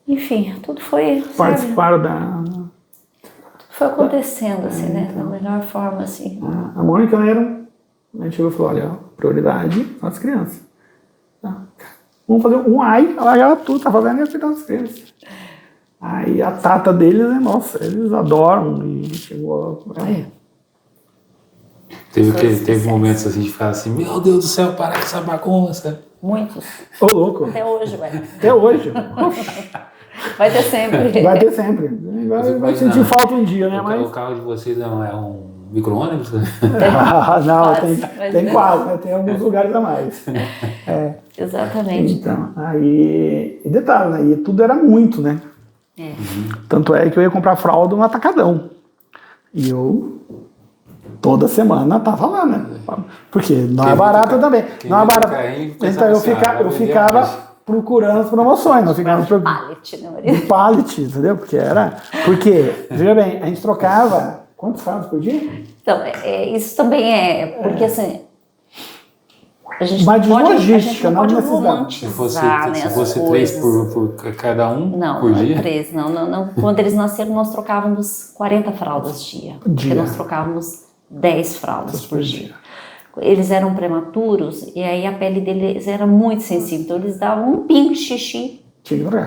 Speaker 3: Enfim, tudo foi...
Speaker 2: Participaram da...
Speaker 3: Tudo foi acontecendo, assim, né? Da melhor forma, assim.
Speaker 2: A Mônica era... A gente chegou e falou, olha, prioridade as crianças. Vamos fazer um AI, ela já tudo, tá fazendo e cuidar das crianças. Aí a Tata deles, né, nossa, eles adoram e chegou...
Speaker 1: Teve momentos assim de ficar assim, meu Deus do céu, para com essa bagunça.
Speaker 3: Muitos.
Speaker 2: Ô, louco.
Speaker 3: Até hoje, velho.
Speaker 2: Até hoje.
Speaker 3: Vai ter sempre.
Speaker 2: Vai ter sempre. Vai sentir falta um dia, né?
Speaker 1: O carro de vocês é um micro-ônibus?
Speaker 2: Não, tem quase, né? Tem alguns lugares a mais.
Speaker 3: Exatamente.
Speaker 2: Então, aí... E detalhe, né? E tudo era muito, né? Tanto é que eu ia comprar fralda no atacadão. E eu... Toda semana tava lá, né? Porque não é barata também. Não é barata. Então eu ficava procurando as promoções. Não ficava
Speaker 3: pallet, né, Maria?
Speaker 2: de pallet, entendeu? Porque, veja bem, a gente trocava quantos fraldas por dia?
Speaker 3: Então, isso também porque assim... A gente
Speaker 2: mas de
Speaker 3: pode,
Speaker 2: logística, não
Speaker 3: pode
Speaker 2: necessidade.
Speaker 1: Se fosse 3 por cada um por dia?
Speaker 3: Não, 3, não. Quando eles nasceram, nós trocávamos 40 fraldas dia. Porque nós trocávamos 10 fraldas por dia. Eles eram prematuros e aí a pele deles era muito sensível. Então eles davam um pingo de xixi,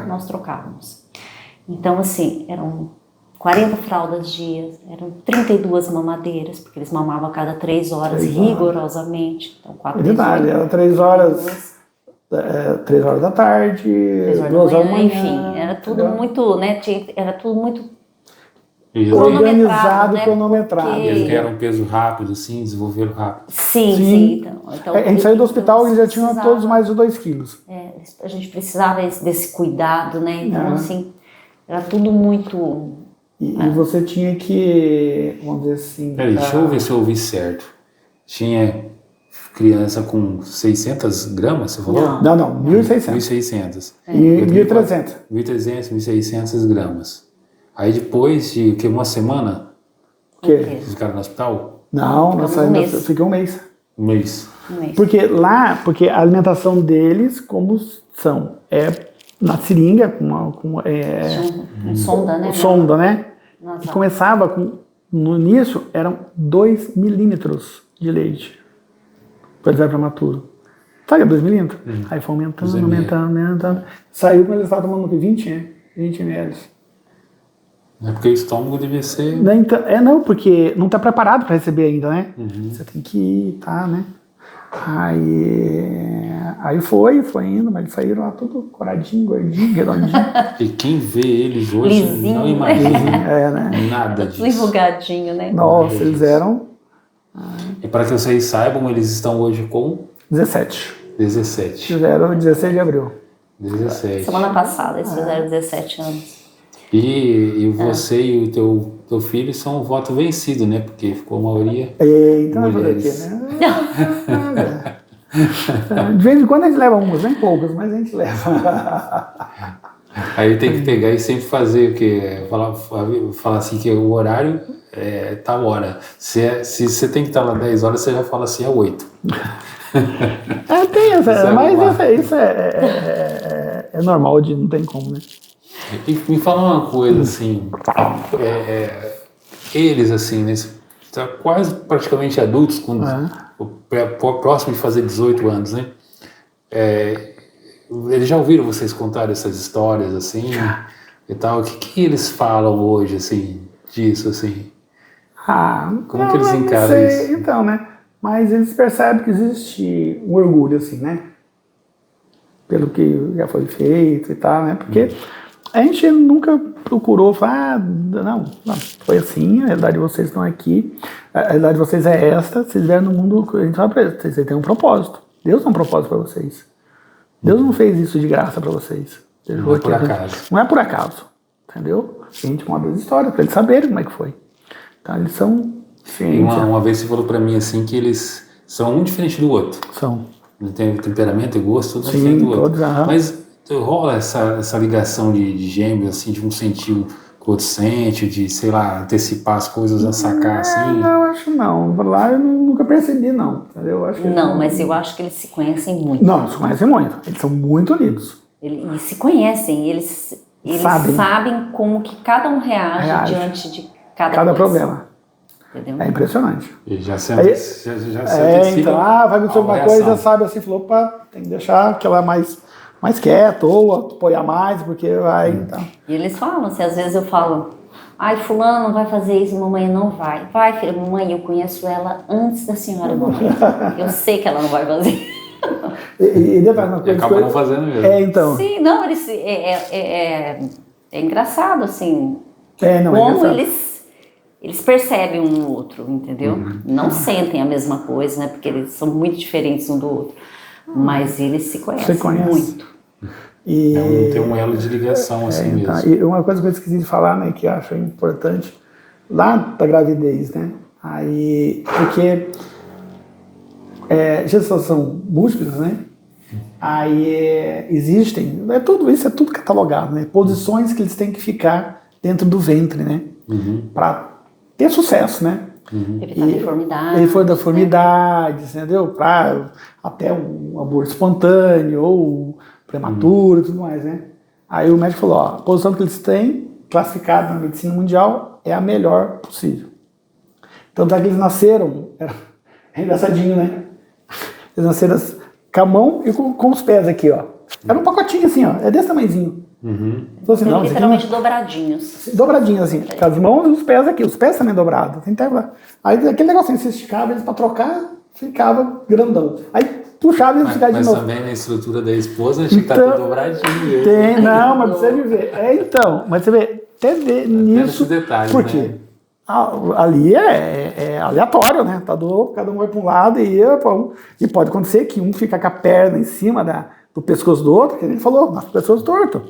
Speaker 3: nós trocávamos. Então assim, eram 40 fraldas dia, eram 32 mamadeiras, porque eles mamavam a cada 3 horas, rigorosamente. Então 4 vezes.
Speaker 2: Era 3 horas... 3 horas da tarde, 2 horas da manhã.
Speaker 3: Enfim, era tudo muito, né? Era tudo muito
Speaker 2: organizado, cronometrado.
Speaker 1: Eles ganharam um peso rápido, sim, desenvolveram rápido.
Speaker 3: Sim. Então,
Speaker 2: a gente saiu do hospital e eles já tinham todos mais de 2 quilos.
Speaker 3: A gente precisava desse cuidado, né? Então, assim, era tudo muito...
Speaker 2: E você tinha que, vamos dizer assim...
Speaker 1: Peraí, deixa eu ver se eu ouvi certo. Tinha criança com 600 gramas, você falou?
Speaker 2: Não, 1.600.
Speaker 1: 1.600.
Speaker 2: E 1.300.
Speaker 1: 1.300, 1.600 gramas. Aí depois de uma semana,
Speaker 2: Vocês
Speaker 1: ficaram no hospital?
Speaker 2: Não, eu fiquei um mês.
Speaker 1: Um mês.
Speaker 2: Porque a alimentação deles, como são? É na seringa,
Speaker 3: sonda, né?
Speaker 2: Sonda, né? E começava no início, eram 2 milímetros de leite. Para eles prematuro. Sabe, 2 milímetros? Aí foi aumentando. Saiu quando eles estavam tomando 20 ml.
Speaker 1: É porque o estômago devia ser...
Speaker 2: Não, porque não está preparado para receber ainda, né? Você tem que estar, né? Aí foi indo, mas eles saíram lá tudo coradinho, gordinho, redondinho.
Speaker 1: E quem vê eles hoje
Speaker 3: lisinho,
Speaker 1: não imagina
Speaker 2: né?
Speaker 1: nada disso.
Speaker 3: Enrugadinho, né?
Speaker 2: Nossa, eles eram...
Speaker 1: E para que vocês saibam, eles estão hoje com...
Speaker 2: 17.
Speaker 1: Fizeram
Speaker 2: 16 de abril.
Speaker 1: 17.
Speaker 3: Semana passada, eles fizeram 17 anos.
Speaker 1: E você e o teu filho são um voto vencido, né? Porque ficou a maioria
Speaker 2: então
Speaker 1: mulheres.
Speaker 2: Né? De vez em quando a gente leva umas, nem poucas, mas a gente leva.
Speaker 1: Aí tem que pegar e sempre fazer o quê? Falar assim que o horário é tal hora. Se você tem que estar lá 10 horas, você já fala assim, é 8.
Speaker 2: Tem essa, mas isso é normal, não tem como, né?
Speaker 1: E me fala uma coisa, assim, eles, assim, tá quase praticamente adultos, próximo de fazer 18 anos, né? Eles já ouviram vocês contar essas histórias, assim, e tal? O que eles falam hoje, assim, disso, assim? Como que eles encaram isso?
Speaker 2: Então, né? Mas eles percebem que existe um orgulho, assim, né? Pelo que já foi feito e tal, né? Porque a gente nunca procurou falar, não, foi assim, a realidade de vocês estão aqui, a realidade de vocês é esta, vocês vieram no mundo, a gente fala pra eles, vocês têm um propósito. Deus tem um propósito para vocês. Deus não fez isso de graça para vocês.
Speaker 1: Não é por acaso.
Speaker 2: Não é por acaso, entendeu? A gente conta as histórias para eles saberem como é que foi. Então eles são diferentes.
Speaker 1: Uma vez você falou para mim assim que eles são um diferente do outro.
Speaker 2: São.
Speaker 1: Tem temperamento e gosto, tudo diferente do outro.
Speaker 2: Todos,
Speaker 1: Mas rola essa ligação de gêmeos, assim, de um sentir o que o outro sente, de, sei lá, antecipar as coisas, a sacar, assim?
Speaker 2: Não, acho não. Lá eu nunca percebi, não. Entendeu? Acho que
Speaker 3: mas eu acho que eles se conhecem muito.
Speaker 2: Não, eles se conhecem muito. Eles são muito unidos.
Speaker 3: Eles se conhecem, eles sabem como que cada um reage diante de cada
Speaker 2: problema.
Speaker 3: Entendeu?
Speaker 2: É impressionante.
Speaker 1: E já se antecipa.
Speaker 2: Então, vai acontecer alguma coisa, sabe, assim, falou, opa, tem que deixar aquela mais quieto, ou apoiar mais, porque vai, então.
Speaker 3: E eles falam, assim, às vezes eu falo, fulano não vai fazer isso, mamãe não vai. Vai, filha, mamãe, eu conheço ela antes da senhora, mamãe. Eu sei que ela não vai fazer.
Speaker 2: E depois, uma coisa
Speaker 1: acaba não fazendo mesmo.
Speaker 2: Então.
Speaker 3: Sim, não, eles, é engraçado, assim,
Speaker 2: como
Speaker 3: eles percebem um no outro, entendeu? Não sentem a mesma coisa, né, porque eles são muito diferentes um do outro. Mas eles se conhecem muito.
Speaker 1: Tem um elo de ligação assim mesmo.
Speaker 2: Então, e uma coisa que eu esqueci de falar, né, que eu acho importante, lá da gravidez, né? Aí, porque gestação múltiplas, né? Aí existem, isso é tudo catalogado, né? Posições que eles têm que ficar dentro do ventre, né? Para ter sucesso, né?
Speaker 3: Evitar
Speaker 2: deformidades, entendeu? Para até um aborto espontâneo ou prematuro e tudo mais, né? Aí o médico falou, a posição que eles têm, classificada na medicina mundial, é a melhor possível. Tanto é que eles nasceram, é engraçadinho, né? Eles nasceram com a mão e com os pés aqui, ó. Era um pacotinho assim, ó, é desse tamanhozinho.
Speaker 3: Então, assim, literalmente dobradinhos.
Speaker 2: Dobradinhos, assim, com as mãos e os pés aqui, os pés também dobrados. Aí aquele negocinho, você esticava eles pra trocar, ficava grandão. Aí puxava eles ficavam de novo.
Speaker 1: Mas também na estrutura da esposa, acho que tá tudo dobradinho.
Speaker 2: Não, mas você ver. Mas você vê, até ver nisso.
Speaker 1: Detalhes,
Speaker 2: por quê?
Speaker 1: Né?
Speaker 2: Ali é aleatório, né? Cada um vai para um lado e pode acontecer que um fica com a perna em cima do pescoço do outro, que ele falou, nas pessoas torto.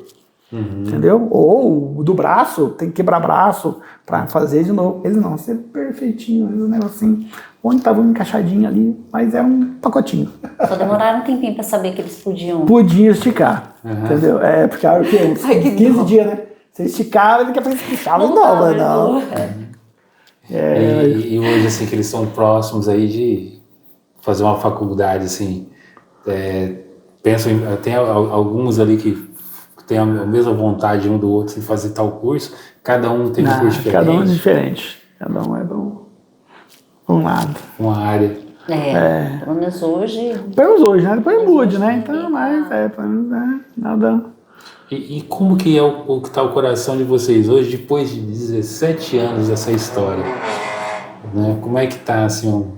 Speaker 2: Entendeu? Ou do braço, tem que quebrar braço para fazer de novo. Eles não, ser perfeitinho, um negocinho, onde estava encaixadinho ali, mas era um pacotinho.
Speaker 3: Só demoraram um tempinho para saber que eles podiam.
Speaker 2: Podia esticar, entendeu? Ficava o quê? Uns 15 dias, né? Você esticava, ele quer esticava de novo, não.
Speaker 1: E hoje, assim, que eles estão próximos aí de fazer uma faculdade, assim, pensam tem alguns ali que tem a mesma vontade um do outro de fazer tal curso, cada um tem um curso diferente.
Speaker 2: Cada um é diferente, cada um é de um lado.
Speaker 1: Uma área.
Speaker 3: Pelo menos hoje.
Speaker 2: Pelo menos hoje, né? Depois mude, né? Então, mas nada.
Speaker 1: E como que é o que está o coração de vocês hoje, depois de 17 anos dessa história? Né? Como é que está, assim, o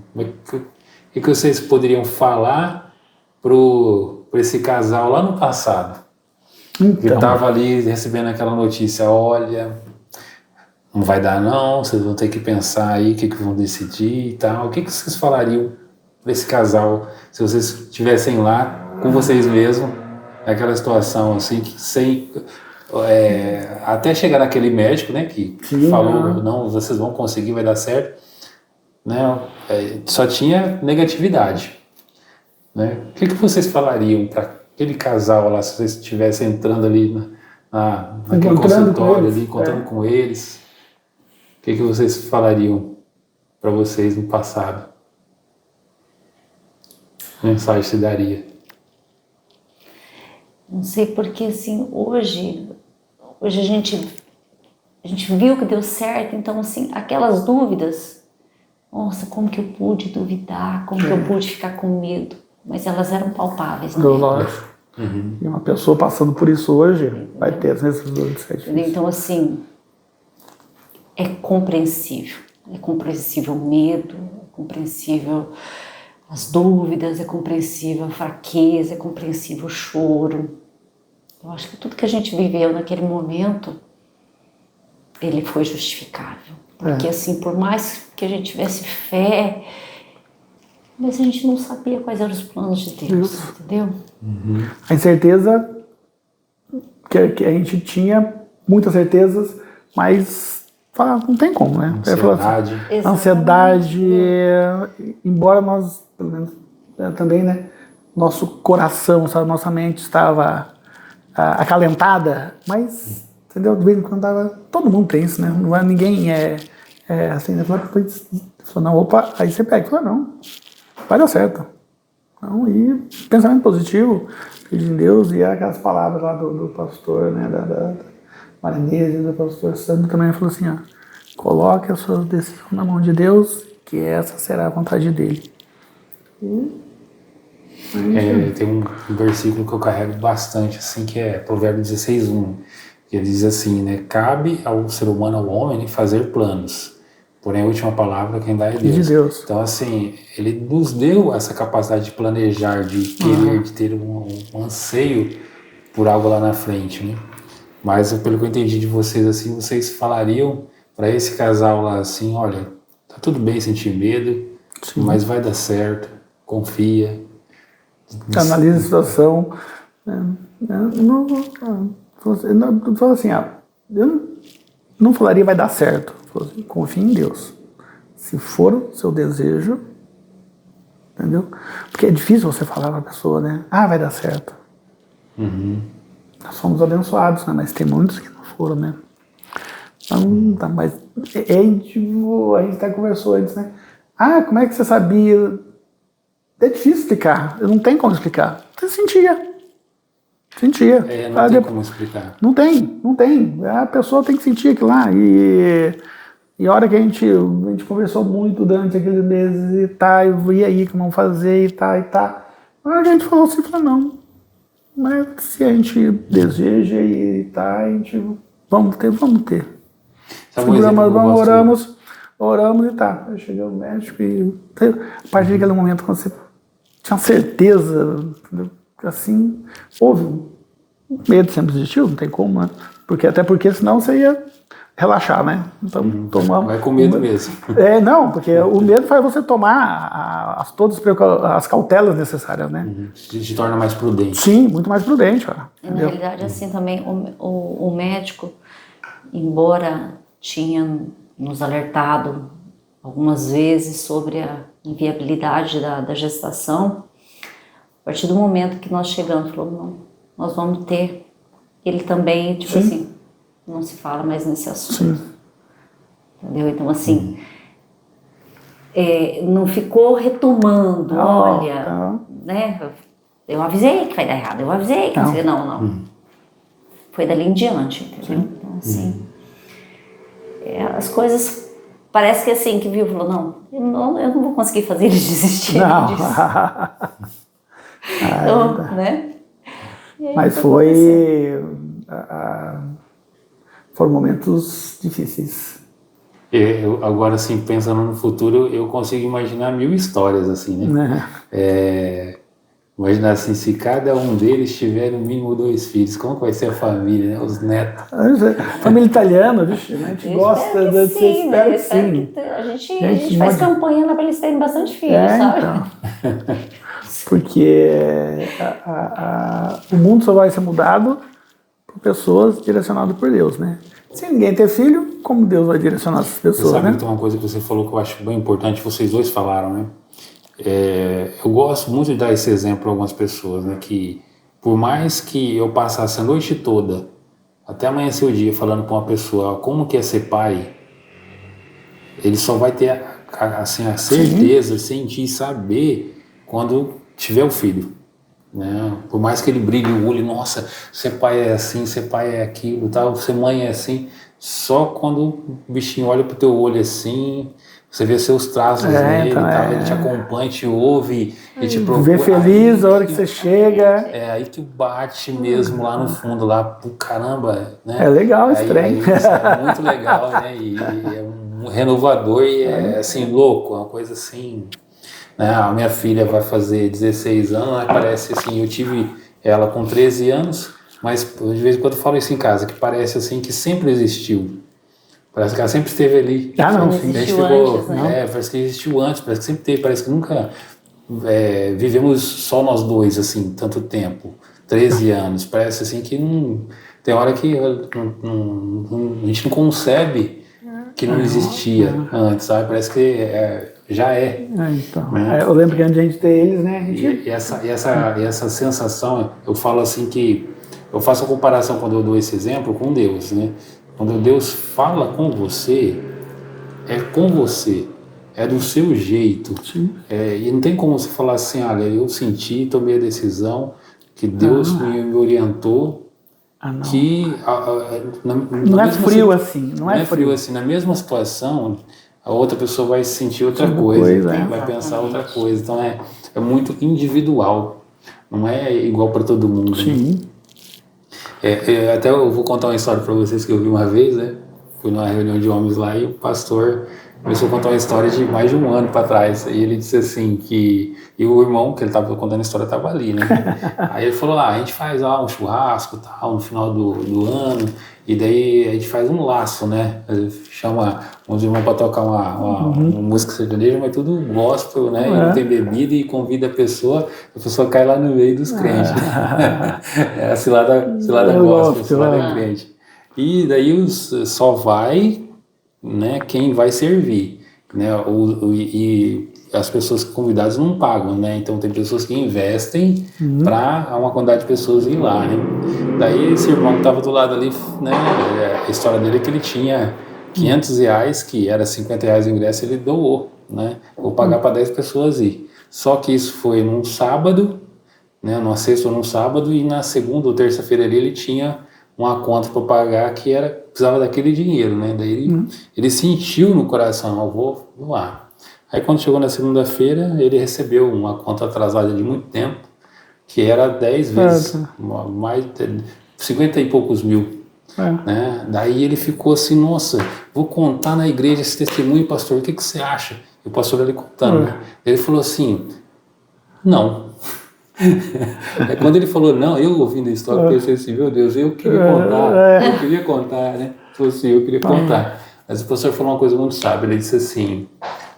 Speaker 1: que vocês poderiam falar para esse casal lá no passado?
Speaker 2: Então.
Speaker 1: Que estava ali recebendo aquela notícia, olha, não vai dar não, vocês vão ter que pensar aí o que vão decidir e tal. O que vocês falariam para esse casal se vocês estivessem lá com vocês mesmos, naquela situação assim, que sem... até chegar naquele médico, né, que falou, não, vocês vão conseguir, vai dar certo, né, só tinha negatividade, né? O que vocês falariam para aquele casal lá, se vocês estivessem entrando ali naquele consultório ali, encontrando com eles, o que vocês falariam para vocês no passado? Que mensagem se daria?
Speaker 3: Não sei, porque assim, hoje a gente viu que deu certo, então assim, aquelas dúvidas, nossa, como que eu pude duvidar, como que eu pude ficar com medo? Mas elas eram palpáveis, né?
Speaker 2: Lógico. E uma pessoa passando por isso hoje vai ter as mesmas dúvidas.
Speaker 3: Então, assim, é compreensível. É compreensível o medo, é compreensível as dúvidas, é compreensível a fraqueza, é compreensível o choro. Eu acho que tudo que a gente viveu naquele momento, ele foi justificável. Porque, assim, por mais que a gente tivesse fé, mas a gente não sabia quais eram os planos de Deus, entendeu?
Speaker 2: A incerteza, que a gente tinha muitas certezas, mas não tem como, né?
Speaker 1: Ansiedade.
Speaker 2: Ansiedade, embora nós, pelo menos também, né? Nosso coração, sabe, nossa mente estava acalentada, mas, entendeu? De vez em quando todo mundo tem isso, né? Não é ninguém assim, né? Falou, não, opa, aí você pega, fala, não, vai dar certo. Não, e pensamento positivo, acredito em Deus, e aquelas palavras lá do pastor, né, da Marinese, do pastor Sandro também falou assim, ó, coloque a sua decisão na mão de Deus, que essa será a vontade dele.
Speaker 1: Tem um versículo que eu carrego bastante, assim, que é Provérbios 16:1, que diz assim, né, cabe ao ser humano, ao homem, fazer planos, porém a última palavra quem dá é Deus.
Speaker 2: De Deus.
Speaker 1: Então, assim, ele nos deu essa capacidade de planejar, de querer, de ter um anseio por algo lá na frente, né? Mas, pelo que eu entendi de vocês, assim, vocês falariam para esse casal lá, assim, olha, tá tudo bem sentir medo, mas vai dar certo, confia.
Speaker 2: Analisa a situação. Fala assim, eu não falaria vai dar certo. Assim, confie em Deus. Se for o seu desejo, entendeu? Porque é difícil você falar para a pessoa, né? vai dar certo. Nós somos abençoados, né? Mas tem muitos que não foram, né? Então, tá, mas a gente até conversou antes, né? Como é que você sabia? É difícil explicar, não tem como explicar. Você sentia.
Speaker 1: Não tem como explicar.
Speaker 2: Não tem. A pessoa tem que sentir aquilo lá. E a hora que a gente conversou muito durante aqueles meses e aí, que vamos fazer e tá. A hora que a gente falou assim, não. Mas se a gente deseja a gente vamos ter. Oramos e tá. Aí chegou o médico e a partir daquele momento, quando você tinha certeza, assim, houve um medo, sempre existiu, não tem como, né? Até porque senão você ia relaxar, né? Então, tomar...
Speaker 1: Vai com medo mesmo.
Speaker 2: Não, porque o medo faz você tomar todas as cautelas necessárias, né?
Speaker 1: Te torna mais prudente.
Speaker 2: Sim, muito mais prudente, cara.
Speaker 3: E na realidade, assim, também, o médico, embora tinha nos alertado algumas vezes sobre a inviabilidade da gestação, a partir do momento que nós chegamos, falou, não, nós vamos ter. Ele também, tipo assim, não se fala mais nesse assunto. Sim. Entendeu? Então, assim, não ficou retomando, olha, né? Eu avisei que vai dar errado, eu avisei que não. Foi dali em diante, entendeu? Sim. Então, assim, as coisas, parece que assim, que viu, falou, não, eu não vou conseguir fazer eles desistirem disso. Então, né?
Speaker 2: Mas foram momentos difíceis.
Speaker 1: Agora, assim, pensando no futuro, eu consigo imaginar 1000 histórias, assim, né? Imaginar assim, se cada um deles tiver no mínimo 2 filhos, como que vai ser a família, né? Os netos.
Speaker 2: Família italiana, vixe, né? A gente gosta de ser, espero que sim.
Speaker 3: A gente faz campanha para eles terem bastante filhos, sabe?
Speaker 2: Então. Porque o mundo só vai ser mudado por pessoas direcionadas por Deus, né? Se ninguém ter filho, como Deus vai direcionar essas pessoas,
Speaker 1: sabe,
Speaker 2: né?
Speaker 1: Então, uma coisa que você falou que eu acho bem importante, vocês dois falaram, né? Eu gosto muito de dar esse exemplo a algumas pessoas, né? Que por mais que eu passasse a noite toda, até amanhecer o dia, falando com uma pessoa como que é ser pai, ele só vai ter assim, a certeza, sentir, saber quando tiver o filho, né? Por mais que ele brilhe o olho, nossa, ser pai é assim, ser pai é aquilo, tal, ser mãe é assim, só quando o bichinho olha pro teu olho assim, você vê seus traços nele, então, ele te acompanha, te ouve e te procura.
Speaker 2: Vê feliz a hora que você chega.
Speaker 1: É aí que bate mesmo lá no fundo, lá pro caramba, né?
Speaker 2: É legal esse trem.
Speaker 1: É muito legal, né? E é um renovador e é assim, louco, é uma coisa assim. Né? A minha filha vai fazer 16 anos, né? Parece assim, eu tive ela com 13 anos, mas de vez em quando eu falo isso em casa, que parece assim que sempre existiu. Parece que ela sempre esteve ali.
Speaker 2: Não,
Speaker 3: sim. Existiu antes, né?
Speaker 1: Parece que existiu antes, parece que sempre teve, parece que nunca vivemos só nós dois, assim, tanto tempo, 13 anos. Parece assim que não. Tem hora que a gente não concebe que não existia antes, sabe? Parece que já é.
Speaker 2: Então, né? Eu lembro que antes de a gente ter eles, né?
Speaker 1: E essa sensação, eu falo assim que eu faço a comparação quando eu dou esse exemplo com Deus, né? Quando Deus fala com você, é com você, é do seu jeito. E não tem como você falar assim, olha, eu senti, tomei a decisão, que Deus me orientou, que...
Speaker 2: não é frio assim, não é frio
Speaker 1: assim. Na mesma situação, a outra pessoa vai sentir outra coisa, né? Vai pensar outra coisa. Então é muito individual, não é igual para todo mundo.
Speaker 2: Sim.
Speaker 1: Né? Até eu vou contar uma história para vocês que eu vi uma vez, né? Fui numa reunião de homens lá e o pastor começou a contar uma história de mais de um ano para trás. E ele disse assim que... E o irmão, que ele estava contando a história, estava ali, né? Aí ele falou, a gente faz um churrasco tal, no final do ano, e daí a gente faz um laço, né? Chama uns irmãos para tocar uma música sertaneja, mas tudo gospel, né? E não tem bebida e convida a pessoa cai lá no meio dos crentes. A cilada gospel, a cilada crente. E daí só vai, né, quem vai servir, né? E as pessoas convidadas não pagam, né? Então tem pessoas que investem para uma quantidade de pessoas ir lá, né? Daí esse irmão que estava do lado ali, né? A história dele é que ele tinha R$500, que era R$50 o ingresso, ele doou, né? Vou pagar para 10 pessoas ir. Só que isso foi num sábado, né? Numa sexta ou num sábado, e na segunda ou terça-feira ali ele tinha uma conta para pagar que precisava daquele dinheiro, né? Daí ele sentiu no coração, eu vou lá. Aí quando chegou na segunda-feira, ele recebeu uma conta atrasada de muito tempo, que era 10 vezes, mais de 50 e poucos mil. Né? Daí ele ficou assim, nossa, vou contar na igreja esse testemunho, pastor, o que você acha? E o pastor ali contando, né? Ele falou assim, não. Quando ele falou não, eu ouvindo a história, pensei assim, meu Deus, eu queria contar, né? fosse eu queria contar. Mas o professor falou uma coisa muito sábia, ele disse assim,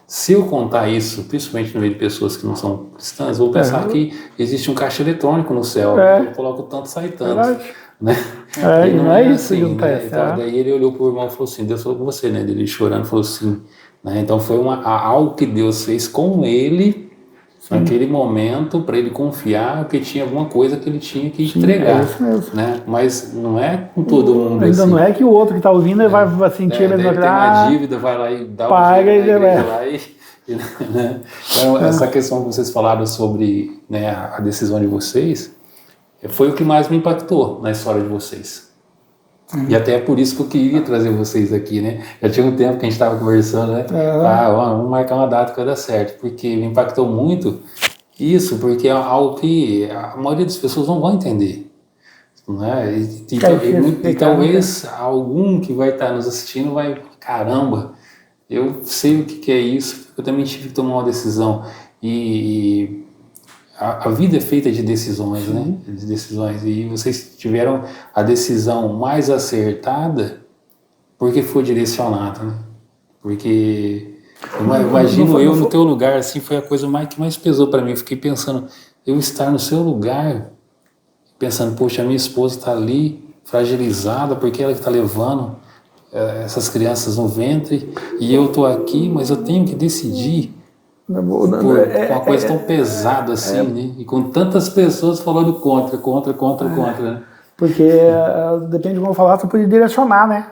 Speaker 1: se eu contar isso, principalmente no meio de pessoas que não são cristãs, vou pensar que existe um caixa eletrônico no céu, eu coloco tanto, sai tanto. Né?
Speaker 2: Não é isso assim, que acontece.
Speaker 1: Então, daí ele olhou pro irmão e falou assim, Deus falou com você, né? Ele chorando falou assim, né? Então foi algo que Deus fez com ele naquele momento para ele confiar que tinha alguma coisa que ele tinha que entregar.
Speaker 2: É isso mesmo.
Speaker 1: Né? Mas não é com todo mundo
Speaker 2: ainda
Speaker 1: assim.
Speaker 2: Não é que o outro que está ouvindo vai sentir
Speaker 1: ele tem uma dívida, vai lá e dá
Speaker 2: paga
Speaker 1: o dinheiro lá né? Então, essa questão que vocês falaram sobre, né, a decisão de vocês foi o que mais me impactou na história de vocês. E até é por isso que eu queria trazer vocês aqui, né? Já tinha um tempo que a gente estava conversando, né? Vamos marcar uma data que vai dar certo, porque me impactou muito isso, porque é algo que a maioria das pessoas não vão entender. Né? E talvez algum que vai estar nos assistindo vai, caramba, eu sei o que é isso, eu também tive que tomar uma decisão. E a vida é feita de decisões, né? De decisões. E vocês tiveram a decisão mais acertada porque foi direcionada, né? Porque imagino eu no teu lugar, assim, foi a coisa que mais pesou para mim. Eu fiquei pensando, eu estar no seu lugar, pensando, poxa, a minha esposa está ali, fragilizada, porque ela que está levando essas crianças no ventre, e eu estou aqui, mas eu tenho que decidir com uma coisa tão pesada assim, né? E com tantas pessoas falando contra, né?
Speaker 2: Porque depende de como eu falar, você pode direcionar, né?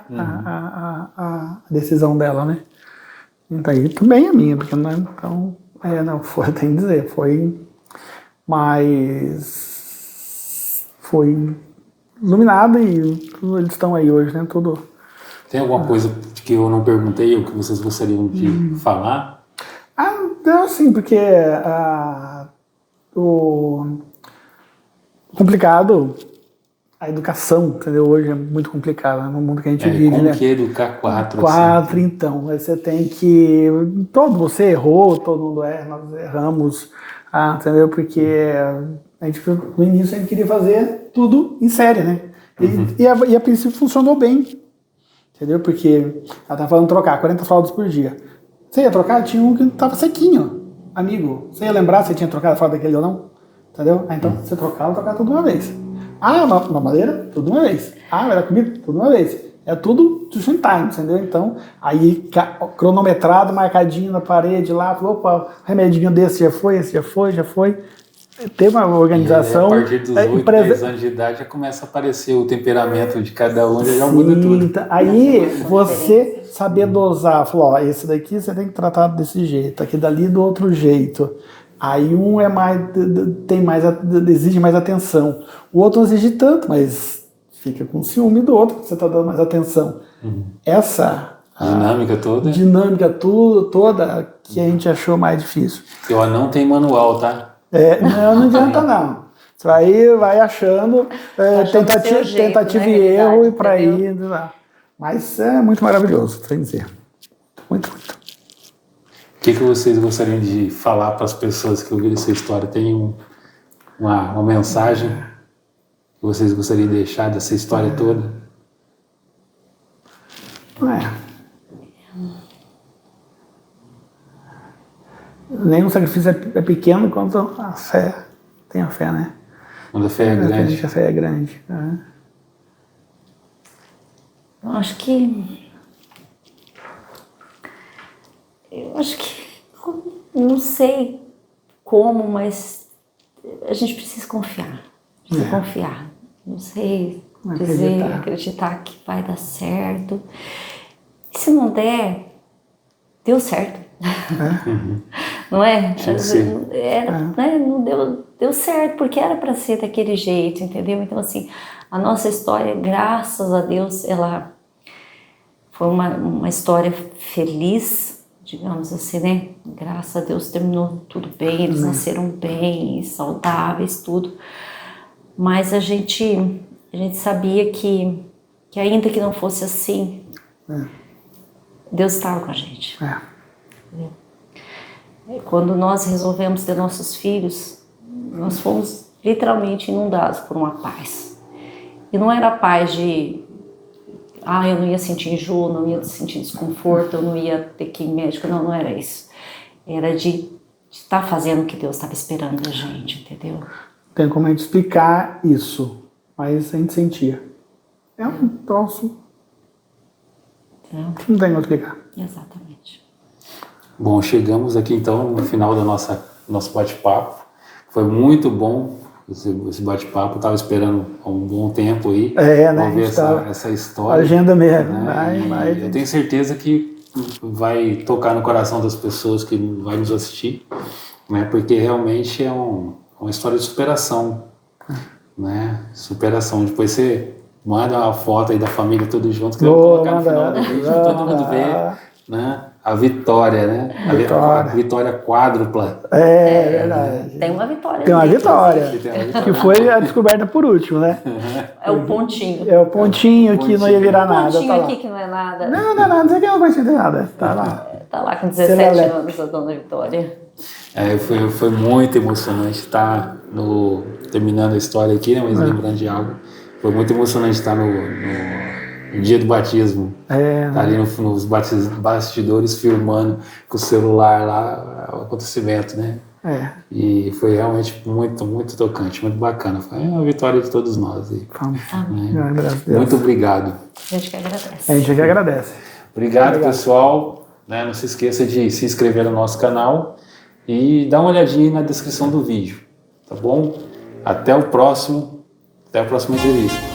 Speaker 2: A decisão dela, né? Então, aí também a minha, porque então, foi, tem que dizer, foi mais, foi iluminada e eles estão aí hoje, né? Tudo.
Speaker 1: Tem alguma coisa que eu não perguntei ou que vocês gostariam de falar?
Speaker 2: Sim, porque o complicado, a educação, entendeu? Hoje é muito complicada no mundo que a gente vive,
Speaker 1: como
Speaker 2: né?
Speaker 1: que educar 4?
Speaker 2: Assim, então, você tem que... Você errou, todo mundo erra, nós erramos, entendeu? Porque a gente, no início, a gente queria fazer tudo em série, né? E a princípio funcionou bem, entendeu? Porque ela tá falando trocar 40 fraldas por dia. Você ia trocar? Tinha um que tava sequinho, amigo. Você ia lembrar se você tinha trocado a fralda daquele ou não? Entendeu? Então, você trocava tudo de uma vez. Mamadeira? Tudo de uma vez. Era comida? Tudo de uma vez. É tudo just in time, entendeu? Então, aí, cronometrado, marcadinho na parede lá, falou, opa, o remedinho desse já foi, esse já foi. Teve uma organização.
Speaker 1: A partir dos 8, 10 anos de idade já começa a aparecer o temperamento de cada um, já muda tudo.
Speaker 2: Aí você saber dosar, falou, esse daqui você tem que tratar desse jeito, aqui dali do outro jeito. Aí um exige mais atenção. O outro não exige tanto, mas fica com ciúme do outro, porque você está dando mais atenção. Essa dinâmica toda que a gente achou mais difícil.
Speaker 1: E não tem manual, tá?
Speaker 2: Não adianta não. Você vai achando tentativa e erro e para aí. Mas é muito maravilhoso, tem que dizer. Muito.
Speaker 1: O que vocês gostariam de falar para as pessoas que ouviram essa história? Tem uma mensagem que vocês gostariam de deixar dessa história toda?
Speaker 2: Nenhum sacrifício é pequeno quanto a fé. Tem a fé, né?
Speaker 1: Quando a fé é grande.
Speaker 2: A fé é grande.
Speaker 3: Eu acho que não sei como, mas a gente precisa confiar. Confiar. Não sei acreditar que vai dar certo. E se não der, deu certo. Não é? Né? Não deu certo, porque era para ser daquele jeito, entendeu? Então, assim, a nossa história, graças a Deus, ela foi uma história feliz, digamos assim, né? Graças a Deus terminou tudo bem, eles nasceram bem, saudáveis, tudo. Mas a gente sabia que ainda que não fosse assim, Deus estava com a gente. Quando nós resolvemos ter nossos filhos, nós fomos literalmente inundados por uma paz. E não era a paz de eu não ia sentir enjoo, não ia sentir desconforto, eu não ia ter que ir em médico. Não, não era isso. Era de estar fazendo o que Deus estava esperando da gente, entendeu?
Speaker 2: Tem como a gente explicar isso, mas a gente sentia. É um troço. Não tem como explicar.
Speaker 3: Exatamente.
Speaker 1: Bom, chegamos aqui então no final do nosso bate-papo. Foi muito bom esse bate-papo. Estava esperando há um bom tempo aí.
Speaker 2: Né?
Speaker 1: Vamos ver essa história.
Speaker 2: Agenda mesmo.
Speaker 1: Né? Eu tenho certeza que vai tocar no coração das pessoas que vai nos assistir, né? Porque realmente é uma história de superação, né? Superação. Depois você manda uma foto aí da família todos juntos, que eu vou colocar no final do vídeo, todo mundo vê, né? A vitória, né? A vitória quádrupla.
Speaker 2: É verdade.
Speaker 3: Tem uma vitória.
Speaker 2: Tem uma vitória. Que foi a descoberta por último, né?
Speaker 3: É o pontinho.
Speaker 2: É o pontinho que não ia virar nada.
Speaker 3: O pontinho
Speaker 2: tá
Speaker 3: aqui
Speaker 2: lá.
Speaker 3: que não é nada.
Speaker 2: Não é nada, não sei que não vai ser nada. Tá lá.
Speaker 3: Tá lá com 17 anos a dona Vitória.
Speaker 1: Foi muito emocionante estar terminando a história aqui, né? Mas lembrando de algo. Foi muito emocionante estar no dia do batismo. Tá ali nos bastidores filmando com o celular lá o acontecimento, né? E foi realmente muito, muito tocante, muito bacana. Foi uma vitória de todos nós. Muito obrigado.
Speaker 3: A gente que agradece.
Speaker 2: A gente que agradece.
Speaker 1: Obrigado, pessoal. Né? Não se esqueça de se inscrever no nosso canal e dar uma olhadinha na descrição do vídeo, tá bom? Até a próxima entrevista.